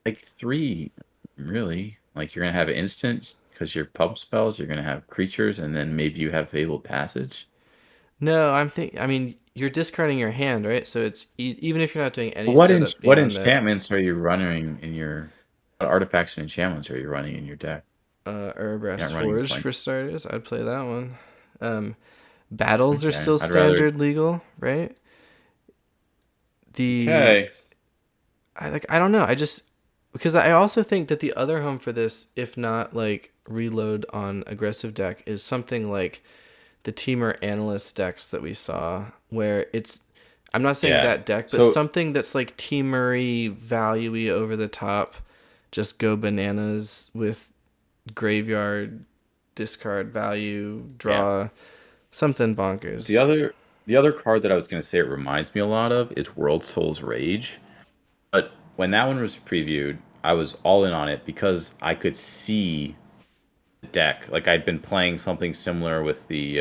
Speaker 2: like three, really. Like you're going to have instant because your pub spells, you're going to have creatures, and then maybe you have Fabled Passage.
Speaker 1: no, I mean, you're discarding your hand, right? So it's even if you're not doing
Speaker 2: But
Speaker 1: any
Speaker 2: what
Speaker 1: setup
Speaker 2: what
Speaker 1: beyond that.
Speaker 2: enchantments are you running in your what artifacts and enchantments are you running in your deck? You're
Speaker 1: Erebras
Speaker 2: not running
Speaker 1: Forge
Speaker 2: blank.
Speaker 1: for starters. I'd play that one. Battles are
Speaker 2: Okay,
Speaker 1: still
Speaker 2: I'd rather.
Speaker 1: standard legal, right? The
Speaker 2: Okay,
Speaker 1: I don't know. I just because I also think that the other home for this, if not like reload on aggressive deck, is something like the Teamer Analyst decks that we saw, where it's I'm not saying
Speaker 2: yeah.
Speaker 1: that deck, but
Speaker 2: So
Speaker 1: something that's like teamery, value-y, over the top, just go bananas with graveyard, discard value,
Speaker 2: yeah,
Speaker 1: draw, something
Speaker 2: the
Speaker 1: bonkers.
Speaker 2: other the other card that I was going to say it reminds me a lot of is World Soul's Rage. But when that one was previewed, I was all in on it because I could see the deck. Like I'd been playing something similar with the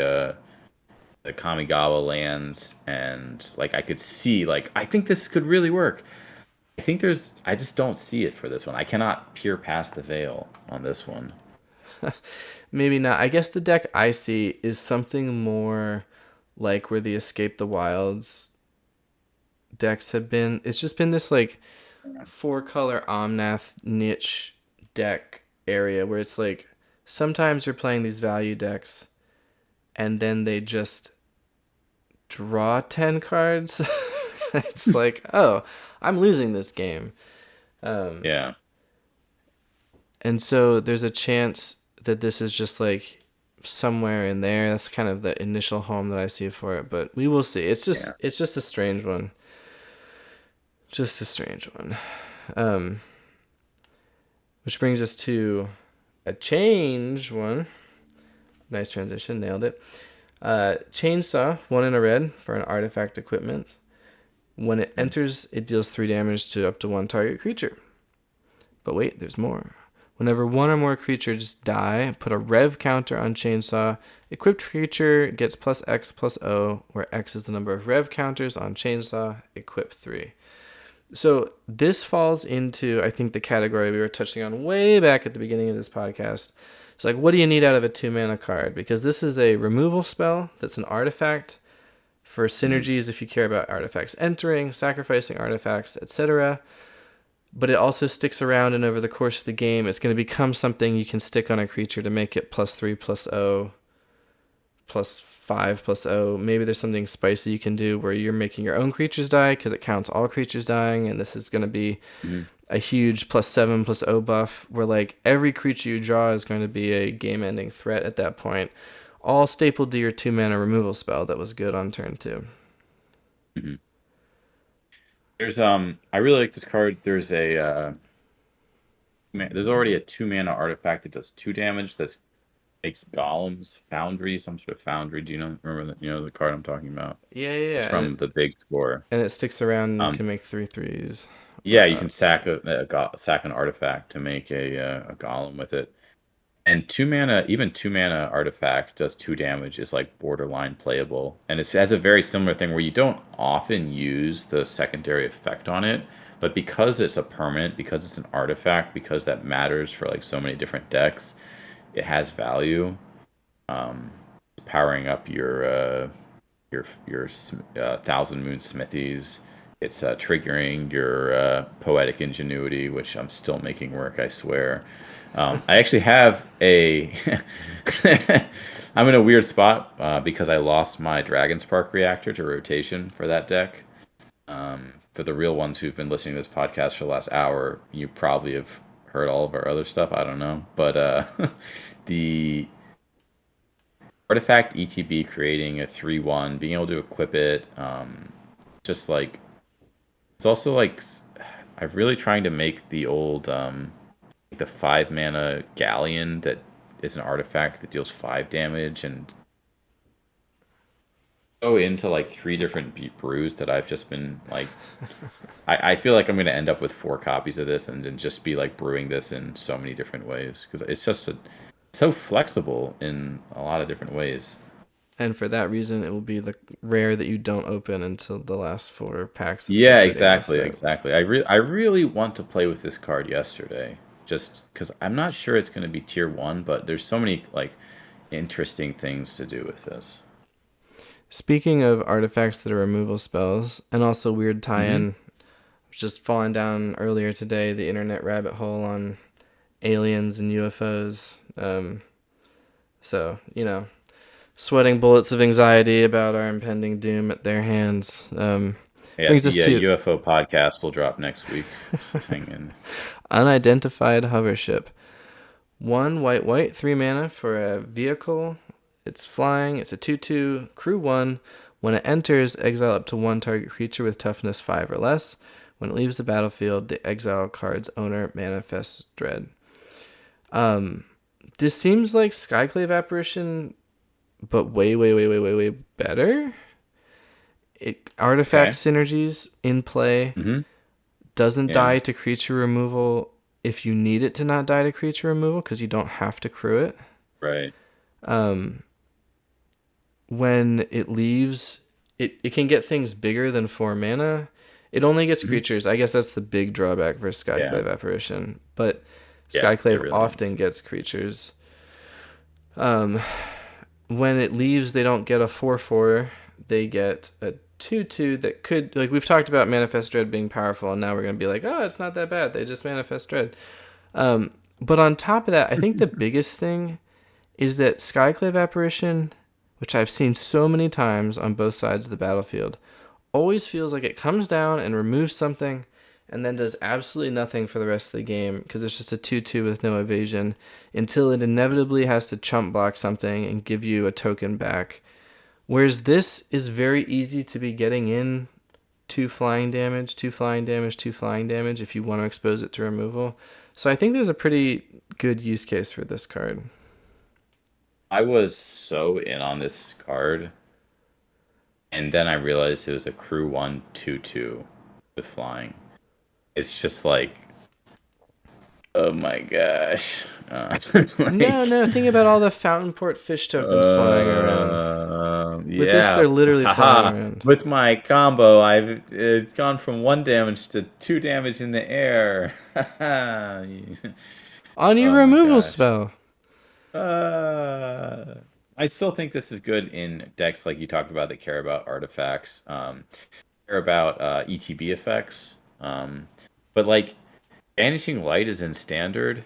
Speaker 2: Kamigawa lands, and like I could see like I think this could really work. I just don't see it for this one. I cannot peer past the veil on this one.
Speaker 1: Maybe not. I guess the deck I see is something more like where the Escape the Wilds decks have been. It's just been this like 4 color Omnath niche deck area where it's like sometimes you're playing these value decks and then they just draw 10 cards. It's like, oh, I'm losing this game. Um,
Speaker 2: Yeah,
Speaker 1: and so there's a chance that this is just like somewhere in there. That's kind of the initial home that I see for it, but we will see.
Speaker 2: yeah,
Speaker 1: It's just a strange one. Just a strange one. Um, which brings us to a change one. Nice transition, nailed it. Chainsaw, 1 in a red for an artifact equipment. When it enters, it deals 3 damage to up to 1 target creature. But wait, there's more. Whenever 1 or more creatures die, put a rev counter on Chainsaw. Equipped creature gets plus X plus O, where X is the number of rev counters on Chainsaw. Equip 3. So this falls into, I think, the category we were touching on way back at the beginning of this podcast. It's like, what do you need out of a 2 mana card? Because this is a removal spell that's an artifact for
Speaker 2: Mhm.
Speaker 1: synergies if you care about artifacts entering, sacrificing artifacts, etc. But it also sticks around, and over the course of the game, it's going to become something you can stick on a creature to make it +3/+0, +5/+0. Maybe there's something spicy you can do where you're making your own creatures die because it counts all creatures dying, and this is going to be
Speaker 2: Mhm.
Speaker 1: a huge +7/+0 buff where like every creature you draw is going to be a game-ending threat at that point. All stapled to your 2 mana removal spell that was good on turn 2.
Speaker 2: Mhm. I really like this card. There's already a 2 mana artifact that does 2 damage. That makes golems foundry, some sort of foundry. Do you know? Remember that? You know the card I'm talking about?
Speaker 1: Yeah, yeah,
Speaker 2: It's
Speaker 1: yeah. And
Speaker 2: from the big score.
Speaker 1: it sticks around and you
Speaker 2: Um,
Speaker 1: can make 3/3s
Speaker 2: yeah, you
Speaker 1: whatnot.
Speaker 2: can sack an artifact to make a golem with it. And 2 mana, even 2 mana artifact does 2 damage is like borderline playable. And it has a very similar thing where you don't often use the secondary effect on it, but because it's a permanent, because it's an artifact, because that matters for like so many different decks, it has value. Um, Powering up your Thousand Moon Smithies. It's triggering your poetic ingenuity, which I'm still making work, I swear. I actually have a. I'm in a weird spot because I lost my Dragon Spark reactor to rotation for that deck. For the real ones who've been listening to this podcast for the last hour, you probably have heard all of our other stuff. I don't know, but the artifact ETB creating a 3/1, being able to equip it, just like it's also like I'm really trying to make the old the 5 mana galleon that is an artifact that deals 5 damage and go into like three different brews that I've just been like I feel like I'm gonna end up with 4 copies of this and then just be like brewing this in so many different ways because it's just so flexible in a lot of different ways.
Speaker 1: And for that reason, it will be the rare that you don't open until the last 4 packs of
Speaker 2: Yeah,
Speaker 1: completing this
Speaker 2: exactly,
Speaker 1: set.
Speaker 2: exactly. I really want to play with this card yesterday, just because I'm not sure it's going to be tier one, but there's so many like interesting things to do with this.
Speaker 1: Speaking of artifacts that are removal spells, and also weird
Speaker 2: Hmm.
Speaker 1: tie-in, just falling down earlier today the internet rabbit hole on aliens and UFOs. So sweating bullets of anxiety about our impending doom at their hands.
Speaker 2: Yeah,
Speaker 1: Brings us
Speaker 2: the
Speaker 1: to
Speaker 2: UFO podcast will drop next week. Just hang in.
Speaker 1: unidentified hover ship. 1 white, 3 mana for a vehicle. It's flying. It's a 2/2 crew 1. When it enters, exile up to one target creature with toughness 5 or less. When it leaves the battlefield, the exile card's owner manifests dread. Um, this seems like Skyclave Apparition, but way, way, way, way, way, way better. Artifact
Speaker 2: Okay.
Speaker 1: synergies in play.
Speaker 2: Hmm.
Speaker 1: Doesn't
Speaker 2: Yeah.
Speaker 1: die to creature removal if you need it to not die to creature removal because you don't have to crew it.
Speaker 2: Right.
Speaker 1: Um, when it leaves, it can get things bigger than 4 mana. It only gets
Speaker 2: Hmm.
Speaker 1: creatures. I guess that's the big drawback for
Speaker 2: Yeah.
Speaker 1: Skyclave Apparition. But
Speaker 2: Yeah. It
Speaker 1: Skyclave
Speaker 2: really
Speaker 1: often
Speaker 2: is.
Speaker 1: gets creatures. Um, when it leaves, they don't get a 4/4. They get a 2/2 that could, like we've talked about Manifest Dread being powerful, and now we're going to be like, oh, it's not that bad. They just Manifest Dread. But on top of that, I think the biggest thing is that Skyclave Apparition, which I've seen so many times on both sides of the battlefield, always feels like it comes down and removes something and then does absolutely nothing for the rest of the game because it's just a 2/2 with no evasion until it inevitably has to chump block something and give you a token back. Whereas this is very easy to be getting in 2 flying damage, 2 flying damage, 2 flying damage if you want to expose it to removal. So I think there's a pretty good use case for this card.
Speaker 2: I was so in on this card, and then I realized it was a crew 1/2/2 with flying. It's just like, oh my gosh.
Speaker 1: No,
Speaker 2: Like,
Speaker 1: no, think about all the Fountain Port fish tokens flying around. With this,
Speaker 2: Yeah.
Speaker 1: they're literally flying
Speaker 2: Haha.
Speaker 1: around.
Speaker 2: With my combo, I've it's gone from 1 damage to 2 damage in the air.
Speaker 1: On your
Speaker 2: Oh my
Speaker 1: removal
Speaker 2: gosh.
Speaker 1: spell.
Speaker 2: Uh, I still think this is good in decks like you talked about that care about artifacts, care about ETB effects. But like Banishing Light is in standard.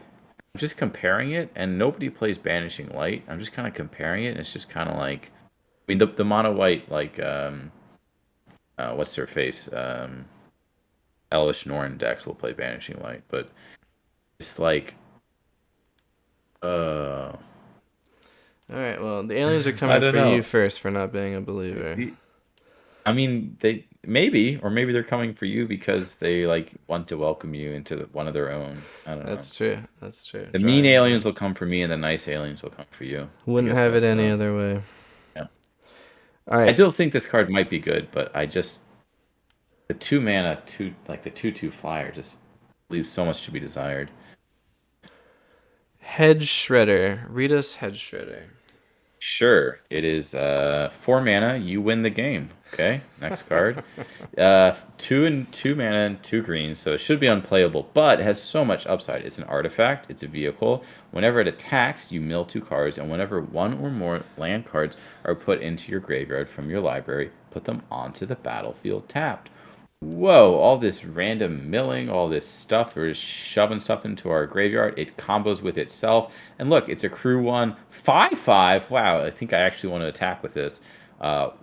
Speaker 2: I'm just comparing it, and nobody plays Banishing Light. I'm just kind of comparing it, and it's just kind of like, I mean, the mono white like what's their face Elish Norn decks will play Banishing Light, but it's like uh
Speaker 1: All right, well, the aliens are
Speaker 2: I
Speaker 1: coming
Speaker 2: don't
Speaker 1: for you
Speaker 2: know.
Speaker 1: first for not being a believer.
Speaker 2: I mean, they maybe, or maybe they're coming for you because they like want to welcome you into one of their own. I don't know.
Speaker 1: That's true. That's true.
Speaker 2: The mean
Speaker 1: Drawing the
Speaker 2: aliens
Speaker 1: line.
Speaker 2: will come for me, and the nice aliens will come for you. I
Speaker 1: Wouldn't
Speaker 2: guess
Speaker 1: have it
Speaker 2: that's
Speaker 1: any
Speaker 2: the
Speaker 1: other way.
Speaker 2: yeah.
Speaker 1: All
Speaker 2: I
Speaker 1: right.
Speaker 2: do think this card might be good, but I just the 2 mana, the 2/2 flyer just leaves so much to be desired.
Speaker 1: Hedge Shredder. Read us Hedge Shredder.
Speaker 2: Sure, it is 4 mana. You win the game. Okay, next card. 2 mana and 2 greens, so it should be unplayable, but it has so much upside. It's an artifact. It's a vehicle. Whenever it attacks, you mill 2 cards, and whenever one or more land cards are put into your graveyard from your library, put them onto the battlefield tapped. Whoa, all this random milling, all this stuff, we're just shoving stuff into our graveyard. It combos with itself. And look, it's a crew one, 5/5. Wow, I think I actually want to attack with this. What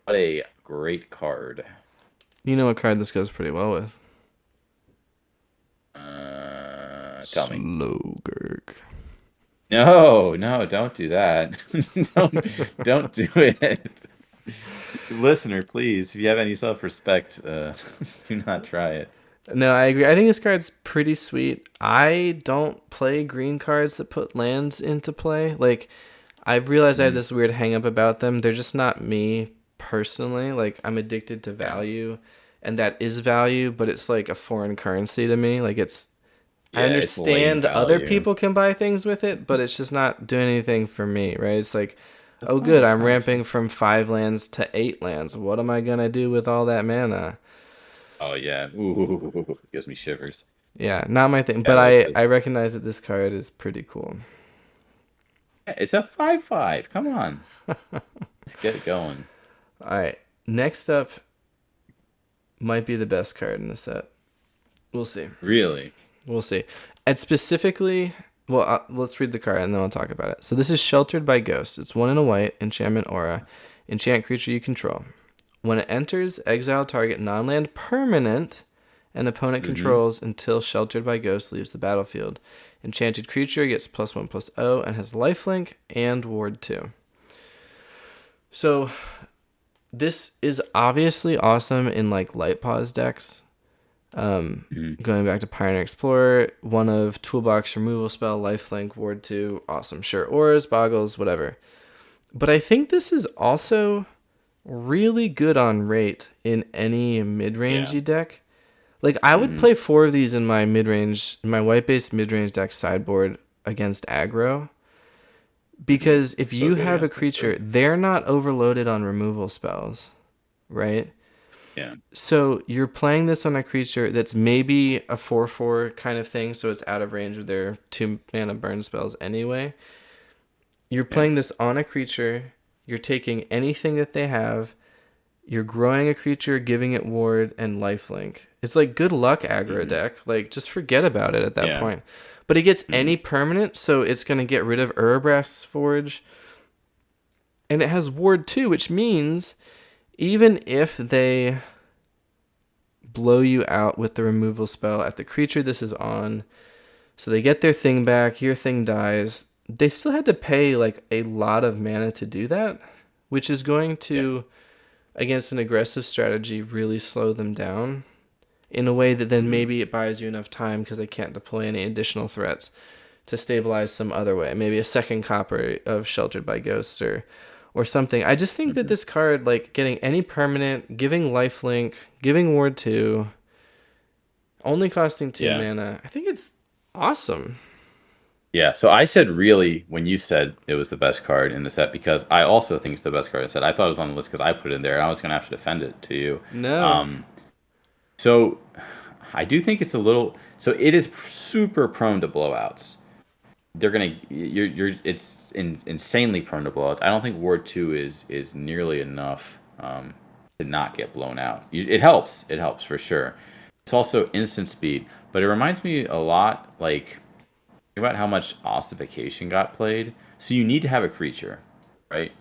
Speaker 2: a great card.
Speaker 1: You know what card this goes pretty well with?
Speaker 2: Tell me.
Speaker 1: Slowgurk.
Speaker 2: No, no, don't do that. Don't do it. Listener, please, if you have any self-respect, do not try it.
Speaker 1: No, I agree. I think this card's pretty sweet. I don't play green cards that put lands into play. Like, I've realized I have
Speaker 2: Mhm.
Speaker 1: this weird hang up about them. They're just not me personally. Like, I'm addicted to
Speaker 2: Yeah.
Speaker 1: value, and that is value, but it's like a foreign currency to me. Like, I
Speaker 2: Yeah, it's lame
Speaker 1: understand other
Speaker 2: value.
Speaker 1: people can buy things with it, but it's just not doing anything for me, right? It's like,
Speaker 2: That's
Speaker 1: oh,
Speaker 2: fine.
Speaker 1: good,
Speaker 2: That's
Speaker 1: I'm
Speaker 2: fine. That's
Speaker 1: ramping
Speaker 2: fine.
Speaker 1: from 5 lands to 8 lands. What am I gonna do with all that mana?
Speaker 2: Oh yeah. Ooh, gives me shivers.
Speaker 1: Yeah, not my thing.
Speaker 2: Yeah,
Speaker 1: But I recognize that this card is pretty cool.
Speaker 2: it's a 5/5. Come on. Let's get it going.
Speaker 1: All right, next up might be the best card in the set. We'll see.
Speaker 2: Really?
Speaker 1: We'll see. And specifically, well, let's read the card and then I'll talk about it. So this is Sheltered by Ghosts. It's 1 and a white, enchantment aura. Enchant creature you control. When it enters, exile target non-land permanent and opponent
Speaker 2: Mm-hmm.
Speaker 1: controls until Sheltered by Ghost leaves the battlefield. Enchanted creature gets +1/+0 and has lifelink and ward 2. So this is obviously awesome in like light pause decks.
Speaker 2: Mm-hmm.
Speaker 1: Going back to Pioneer Explorer, one of toolbox removal spell, lifelink, ward 2, awesome. Sure, auras, boggles, whatever. But I think this is also really good on rate in any
Speaker 2: Yeah.
Speaker 1: mid-rangey deck. Like I would
Speaker 2: Mm-hmm.
Speaker 1: play 4 of these in my mid-range, my white-based mid-range deck sideboard against aggro.
Speaker 2: Mm-hmm.
Speaker 1: Because if
Speaker 2: So
Speaker 1: you
Speaker 2: good
Speaker 1: have a
Speaker 2: against that
Speaker 1: creature,
Speaker 2: too.
Speaker 1: they're not overloaded on removal spells, right?
Speaker 2: Yeah.
Speaker 1: So you're playing this on a creature that's maybe a 4/4 kind of thing, so it's out of range of their 2 mana burn spells anyway. You're
Speaker 2: Yeah.
Speaker 1: playing this on a creature, you're taking anything that they have, you're growing a creature, giving it ward and lifelink. It's like good luck aggro
Speaker 2: Mm-hmm.
Speaker 1: deck. Like just forget about it at that
Speaker 2: Yeah.
Speaker 1: point. But it gets
Speaker 2: Mm-hmm.
Speaker 1: any permanent, so it's gonna get rid of Urabrask's Forge. And it has ward 2, which means even if they blow you out with the removal spell at the creature this is on, so they get their thing back, your thing dies, they still had to pay like a lot of mana to do that, which is going
Speaker 2: Yeah.
Speaker 1: to, against an aggressive strategy, really slow them down in a way that then
Speaker 2: Mm-hmm.
Speaker 1: maybe it buys you enough time because they can't deploy any additional threats to stabilize some other way. Maybe a second copy of Sheltered by Ghosts or something. I just think that
Speaker 2: Mm-hmm.
Speaker 1: this card, like getting any permanent, giving lifelink, giving ward 2, only costing 2
Speaker 2: Yeah.
Speaker 1: mana, I think it's awesome.
Speaker 3: Yeah, so I said really when you said it was the best card in the set because I also think it's the best card in the set. I thought it was on the list because I put it in there and I was gonna have to defend it to you.
Speaker 1: No.
Speaker 3: Um, so I do think it's a little so it is super prone to blowouts. They're gonna you're it's insanely prone to blowouts. I don't think Ward 2 is nearly enough to not get blown out. It helps for sure. It's also instant speed, but it reminds me a lot like think about how much ossification got played. So you need to have a creature, right?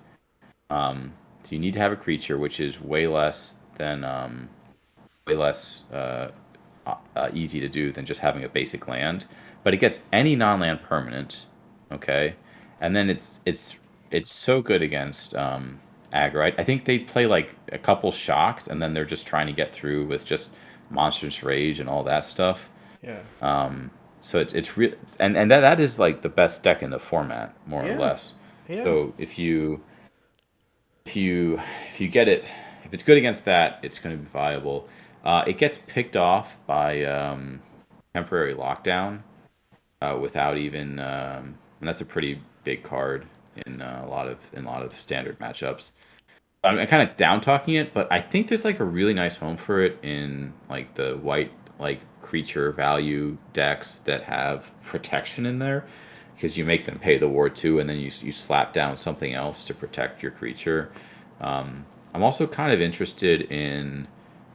Speaker 3: So you need to have a creature, which is way less easy to do than just having a basic land. But it gets any non-land permanent, okay, and then it's so good against aggro. I think they play like a couple shocks, and then they're just trying to get through with just monstrous rage and all that stuff.
Speaker 1: Yeah.
Speaker 3: So it's real, and that is like the best deck in the format, more or
Speaker 1: Yeah.
Speaker 3: less.
Speaker 1: Yeah.
Speaker 3: So if you if you get it, if it's good against that, it's going to be viable. It gets picked off by temporary lockdown without even, and that's a pretty big card in a lot of standard matchups. I'm kind of down talking it, but I think there's like a really nice home for it in like the white like creature value decks that have protection in there because you make them pay the war too, and then you slap down something else to protect your creature. I'm also kind of interested in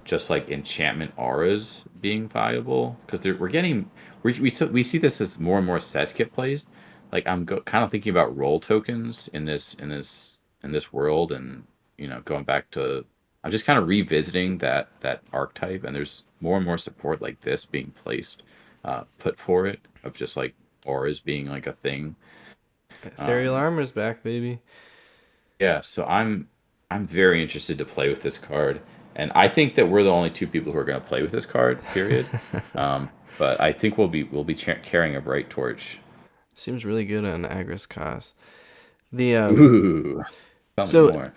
Speaker 3: just like enchantment auras being viable because we're getting we see this as more and more sets get placed. Like kind of thinking about role tokens in this world, and going back to I'm just kind of revisiting that archetype, and there's more and more support like this being placed, put for it of just like auras being like a thing.
Speaker 1: Ethereal
Speaker 3: Um,
Speaker 1: Armor's back, baby.
Speaker 3: yeah, so I'm very interested to play with this card, and I think that we're the only two people who are going to play with this card. Period. But I think we'll be carrying a bright torch.
Speaker 1: Seems really good on Agris cost. The
Speaker 3: Ooh, tell me
Speaker 1: so
Speaker 3: more.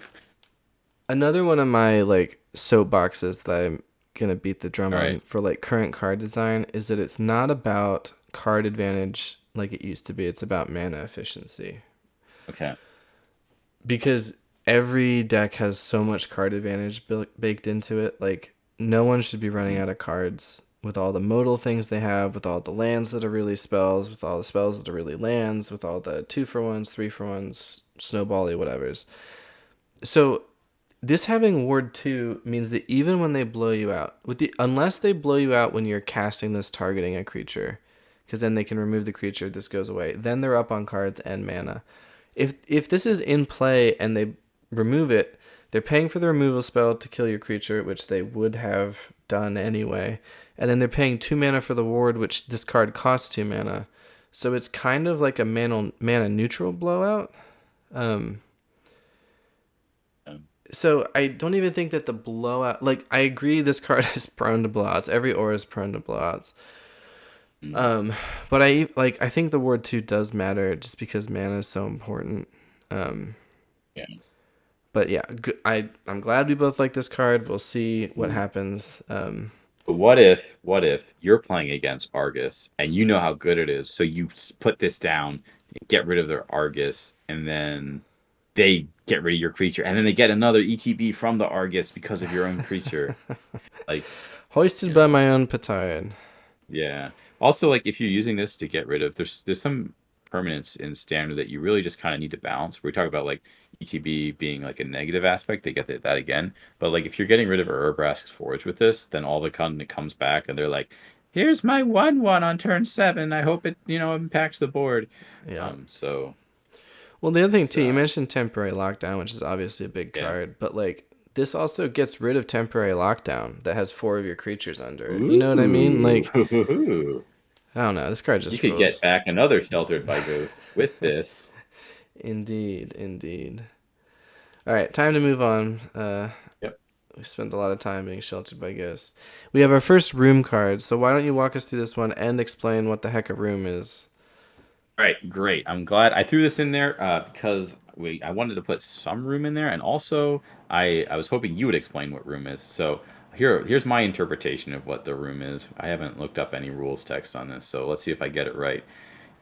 Speaker 1: another one of my like soapboxes that I'm gonna beat the drum
Speaker 3: All
Speaker 1: on
Speaker 3: right.
Speaker 1: for like current card design is that it's not about card advantage like it used to be. It's about mana efficiency.
Speaker 3: Okay.
Speaker 1: Because every deck has so much card advantage baked into it. Like no one should be running
Speaker 3: Mm,
Speaker 1: out of cards with all the modal things they have, with all the lands that are really spells, with all the spells that are really lands, with all the 2 for 1s, 3 for 1s, snowbally, whatever's. So this having ward 2 means that even when they blow you out, with the unless they blow you out when you're casting this targeting a creature, because then they can remove the creature, this goes away. Then they're up on cards and mana. If this is in play and they remove it, they're paying for the removal spell to kill your creature, which they would have done anyway. And then they're paying 2 mana for the ward, which this card costs 2 mana. So it's kind of like a mana neutral blowout. Um,
Speaker 3: um,
Speaker 1: so I don't even think that the blowout. Like I agree, this card is prone to blowouts. Every aura is prone to blowouts.
Speaker 3: mm,
Speaker 1: Um, but I think the ward 2 does matter just because mana is so important. Um,
Speaker 3: yeah.
Speaker 1: but yeah, I'm glad we both like this card. We'll see what
Speaker 3: Mm.
Speaker 1: happens.
Speaker 3: But what if you're playing against Argus and you know how good it is, so you put this down, get rid of their Argus, and then they get rid of your creature, and then they get another ETB from the Argus because of your own creature. Like,
Speaker 1: Hoisted
Speaker 3: you
Speaker 1: by
Speaker 3: know,
Speaker 1: my own petard.
Speaker 3: yeah. Also, like if you're using this to get rid of, there's some permanence in standard that you really just kind of need to balance. We talk about like ETB being like a negative aspect, they get that again. But like if you're getting rid of Urabrask's Forge with this, then all of a sudden it comes back and they're like, "Here's my 1/1 on turn 7. I hope it impacts the board."
Speaker 1: Yeah.
Speaker 3: So
Speaker 1: Well, the other thing
Speaker 3: it's
Speaker 1: too, you mentioned temporary lockdown, which is obviously a big
Speaker 3: yeah.
Speaker 1: card, but like this also gets rid of temporary lockdown that has 4 of your creatures under it. You know what I mean?
Speaker 3: Ooh.
Speaker 1: Like I don't know. This card
Speaker 3: You
Speaker 1: just
Speaker 3: could get
Speaker 1: rules.
Speaker 3: back another Sheltered by Ghost with this.
Speaker 1: Indeed, indeed. All right, time to move on.
Speaker 3: Yep.
Speaker 1: We spent a lot of time being sheltered by ghosts. We have our first room card, so why don't you walk us through this one and explain what the heck a room is?
Speaker 3: All right, great. I'm glad I threw this in there because I wanted to put some room in there, and also I was hoping you would explain what room is. So here's my interpretation of what the room is. I haven't looked up any rules text on this, so let's see if I get it right.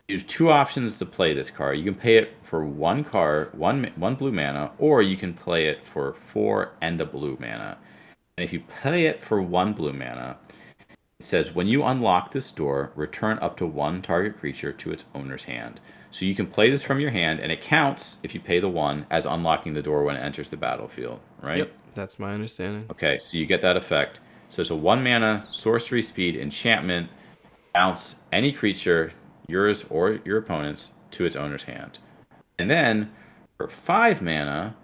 Speaker 3: There's two options to play this card. You can pay it for one card, one blue mana, or you can play it for four and a blue mana. And if you play it for one blue mana, it says when you unlock this door, return up to one target creature to its owner's hand. So you can play this from your hand, and it counts if you pay the one as unlocking the door when it enters the battlefield, right?
Speaker 1: Yep, that's my understanding.
Speaker 3: Okay, so you get that effect. So it's a one mana sorcery speed enchantment. Bounce any creature, yours or your opponent's, to its owner's hand. And then for 5 mana,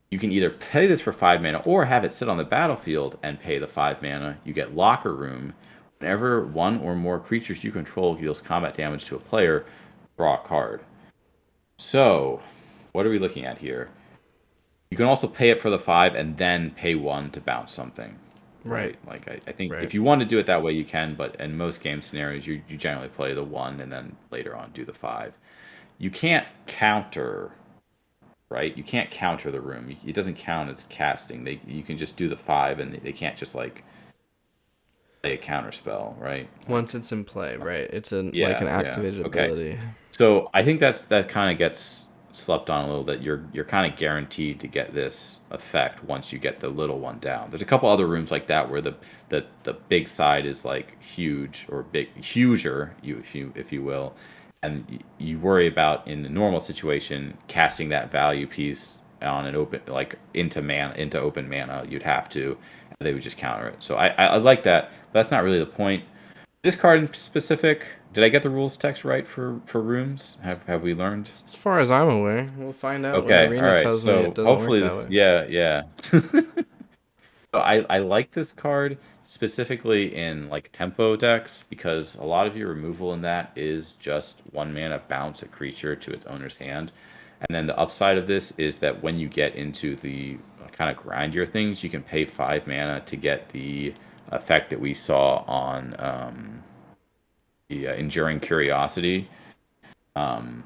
Speaker 3: you can either play this for 5 mana or have it sit on the battlefield and pay the 5 mana. You get Locker Room. Whenever one or more creatures you control deals combat damage to a player, draw a card. So, what are we looking at here? You can also pay it for the 5 and then pay 1 to bounce something.
Speaker 1: Right,
Speaker 3: Right? Like, I think
Speaker 1: right.
Speaker 3: if you want to do it that way, you can, but in most game scenarios, you generally play the 1 and then later on do the 5. You can't counter, right? You can't counter the room. It doesn't count as casting. You can just do the 5 and they can't just like play a counter spell, right? Like,
Speaker 1: Once it's in play, right? It's a like an
Speaker 3: yeah, yeah.
Speaker 1: activated
Speaker 3: Okay.
Speaker 1: ability.
Speaker 3: So I think that kind of gets slept on a little bit. You're kind of guaranteed to get this effect once you get the little one down. There's a couple other rooms like that where the big side is like huge or big huger, if you will, and you worry about in the normal situation casting that value piece on an open like into open mana. You'd have to. And they would just counter it. So I like that. But that's not really the point. This card in specific, did I get the rules text right for rooms? Have we learned?
Speaker 1: As far as I'm aware, we'll find out when
Speaker 3: Okay, all
Speaker 1: Arena
Speaker 3: right.
Speaker 1: tells me it
Speaker 3: So
Speaker 1: doesn't work
Speaker 3: hopefully
Speaker 1: that
Speaker 3: this,
Speaker 1: way.
Speaker 3: yeah, yeah. So I like this card specifically in like tempo decks because a lot of your removal in that is just 1 mana bounce a creature to its owner's hand. And then the upside of this is that when you get into the kind of grindier things, you can pay 5 mana to get the effect that we saw on the Enduring Curiosity, um,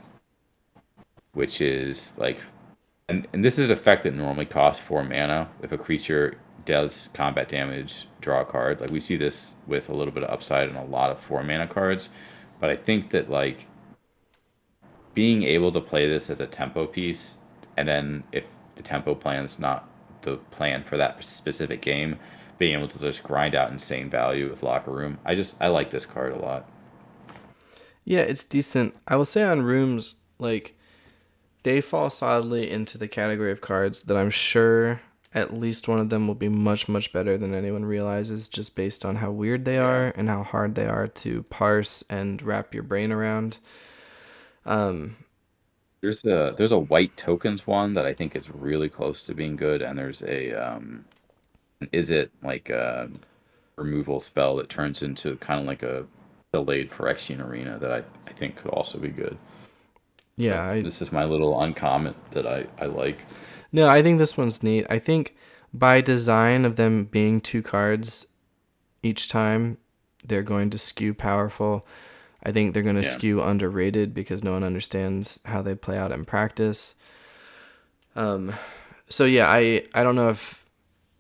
Speaker 3: which is like, and this is an effect that normally costs 4 mana. If a creature does combat damage, draw a card. Like we see this with a little bit of upside in a lot of 4 mana cards, but I think that like being able to play this as a tempo piece, and then if the tempo plan's not the plan for that specific game, being able to just grind out insane value with Locker Room, I like this card a lot.
Speaker 1: Yeah, it's decent. I will say on rooms, like they fall solidly into the category of cards that I'm sure at least one of them will be much, much better than anyone realizes just based on how weird they
Speaker 3: Yeah.
Speaker 1: are and how hard they are to parse and wrap your brain around. Um,
Speaker 3: There's a white tokens one that I think is really close to being good, and there's a is it like a removal spell that turns into kind of like a delayed Phyrexian arena that I think could also be good.
Speaker 1: yeah,
Speaker 3: So this is my little uncommon that I like.
Speaker 1: no, I think this one's neat. I think by design of them being two cards each time, they're going to skew powerful. I think they're going to
Speaker 3: Yeah.
Speaker 1: skew underrated because no one understands how they play out in practice. So yeah, I don't know if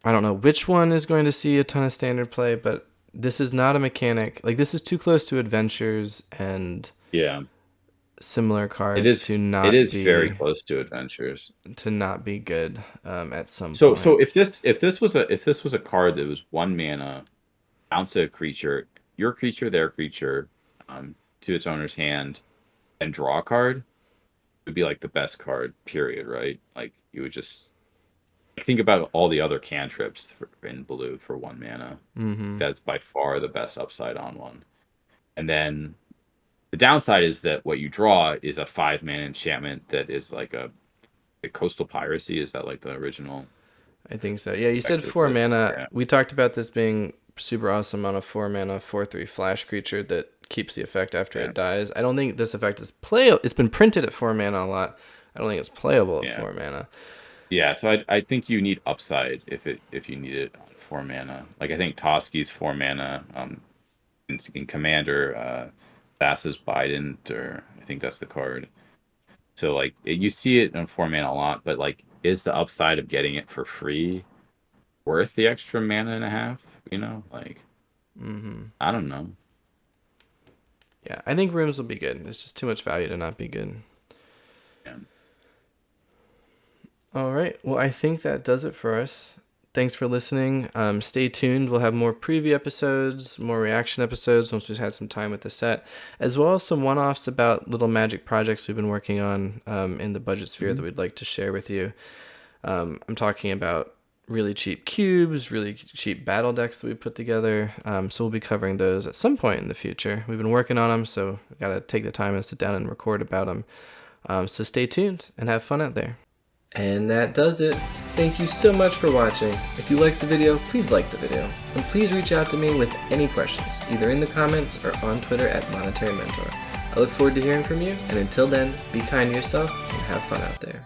Speaker 1: I don't know which one is going to see a ton of standard play, but this is not a mechanic. Like this is too close to adventures and
Speaker 3: Yeah.
Speaker 1: similar
Speaker 3: It
Speaker 1: cards
Speaker 3: is it is very close to adventures.
Speaker 1: to not be good at some
Speaker 3: So
Speaker 1: point.
Speaker 3: if this was a card that was 1 mana, bounce a creature, your creature, their creature, to its owner's hand, and draw a card, it would be like the best card, period, right? Like you would just think about all the other cantrips in blue for 1 mana.
Speaker 1: Mm-hmm.
Speaker 3: That's by far the best upside on one. And then the downside is that what you draw is a 5 mana enchantment that is like a coastal piracy. Is that like the original
Speaker 1: I think so. Yeah, you said
Speaker 3: effect of
Speaker 1: four
Speaker 3: this?
Speaker 1: mana.
Speaker 3: Yeah.
Speaker 1: We talked about this being super awesome on a 4 mana 4/3 flash creature that keeps the effect after
Speaker 3: Yeah.
Speaker 1: it dies. I don't think this effect is play. It's been printed at 4 mana a lot. I don't think it's playable at
Speaker 3: Yeah.
Speaker 1: 4 mana.
Speaker 3: Yeah, so I think you need upside if you need it on 4 mana. Like I think Toski's 4 mana, in Commander, Thassa's Bident, or I think that's the card. So like you see it in 4 mana a lot, but like is the upside of getting it for free worth the extra mana and a half? Like
Speaker 1: Mm-hmm.
Speaker 3: I don't know.
Speaker 1: Yeah, I think rooms will be good. There's just too much value to not be good.
Speaker 3: Yeah.
Speaker 1: All right. Well, I think that does it for us. Thanks for listening. Stay tuned. We'll have more preview episodes, more reaction episodes once we've had some time with the set, as well as some one-offs about little magic projects we've been working on in the budget sphere that we'd like to share with you. I'm talking about really cheap cubes, really cheap battle decks that we put together. So we'll be covering those at some point in the future. We've been working on them, so we got to take the time and sit down and record about them. So stay tuned and have fun out there. And that does it. Thank you so much for watching. If you liked the video, please like the video. And please reach out to me with any questions, either in the comments or on Twitter at Monetary Mentor. I look forward to hearing from you, and until then, be kind to yourself and have fun out there.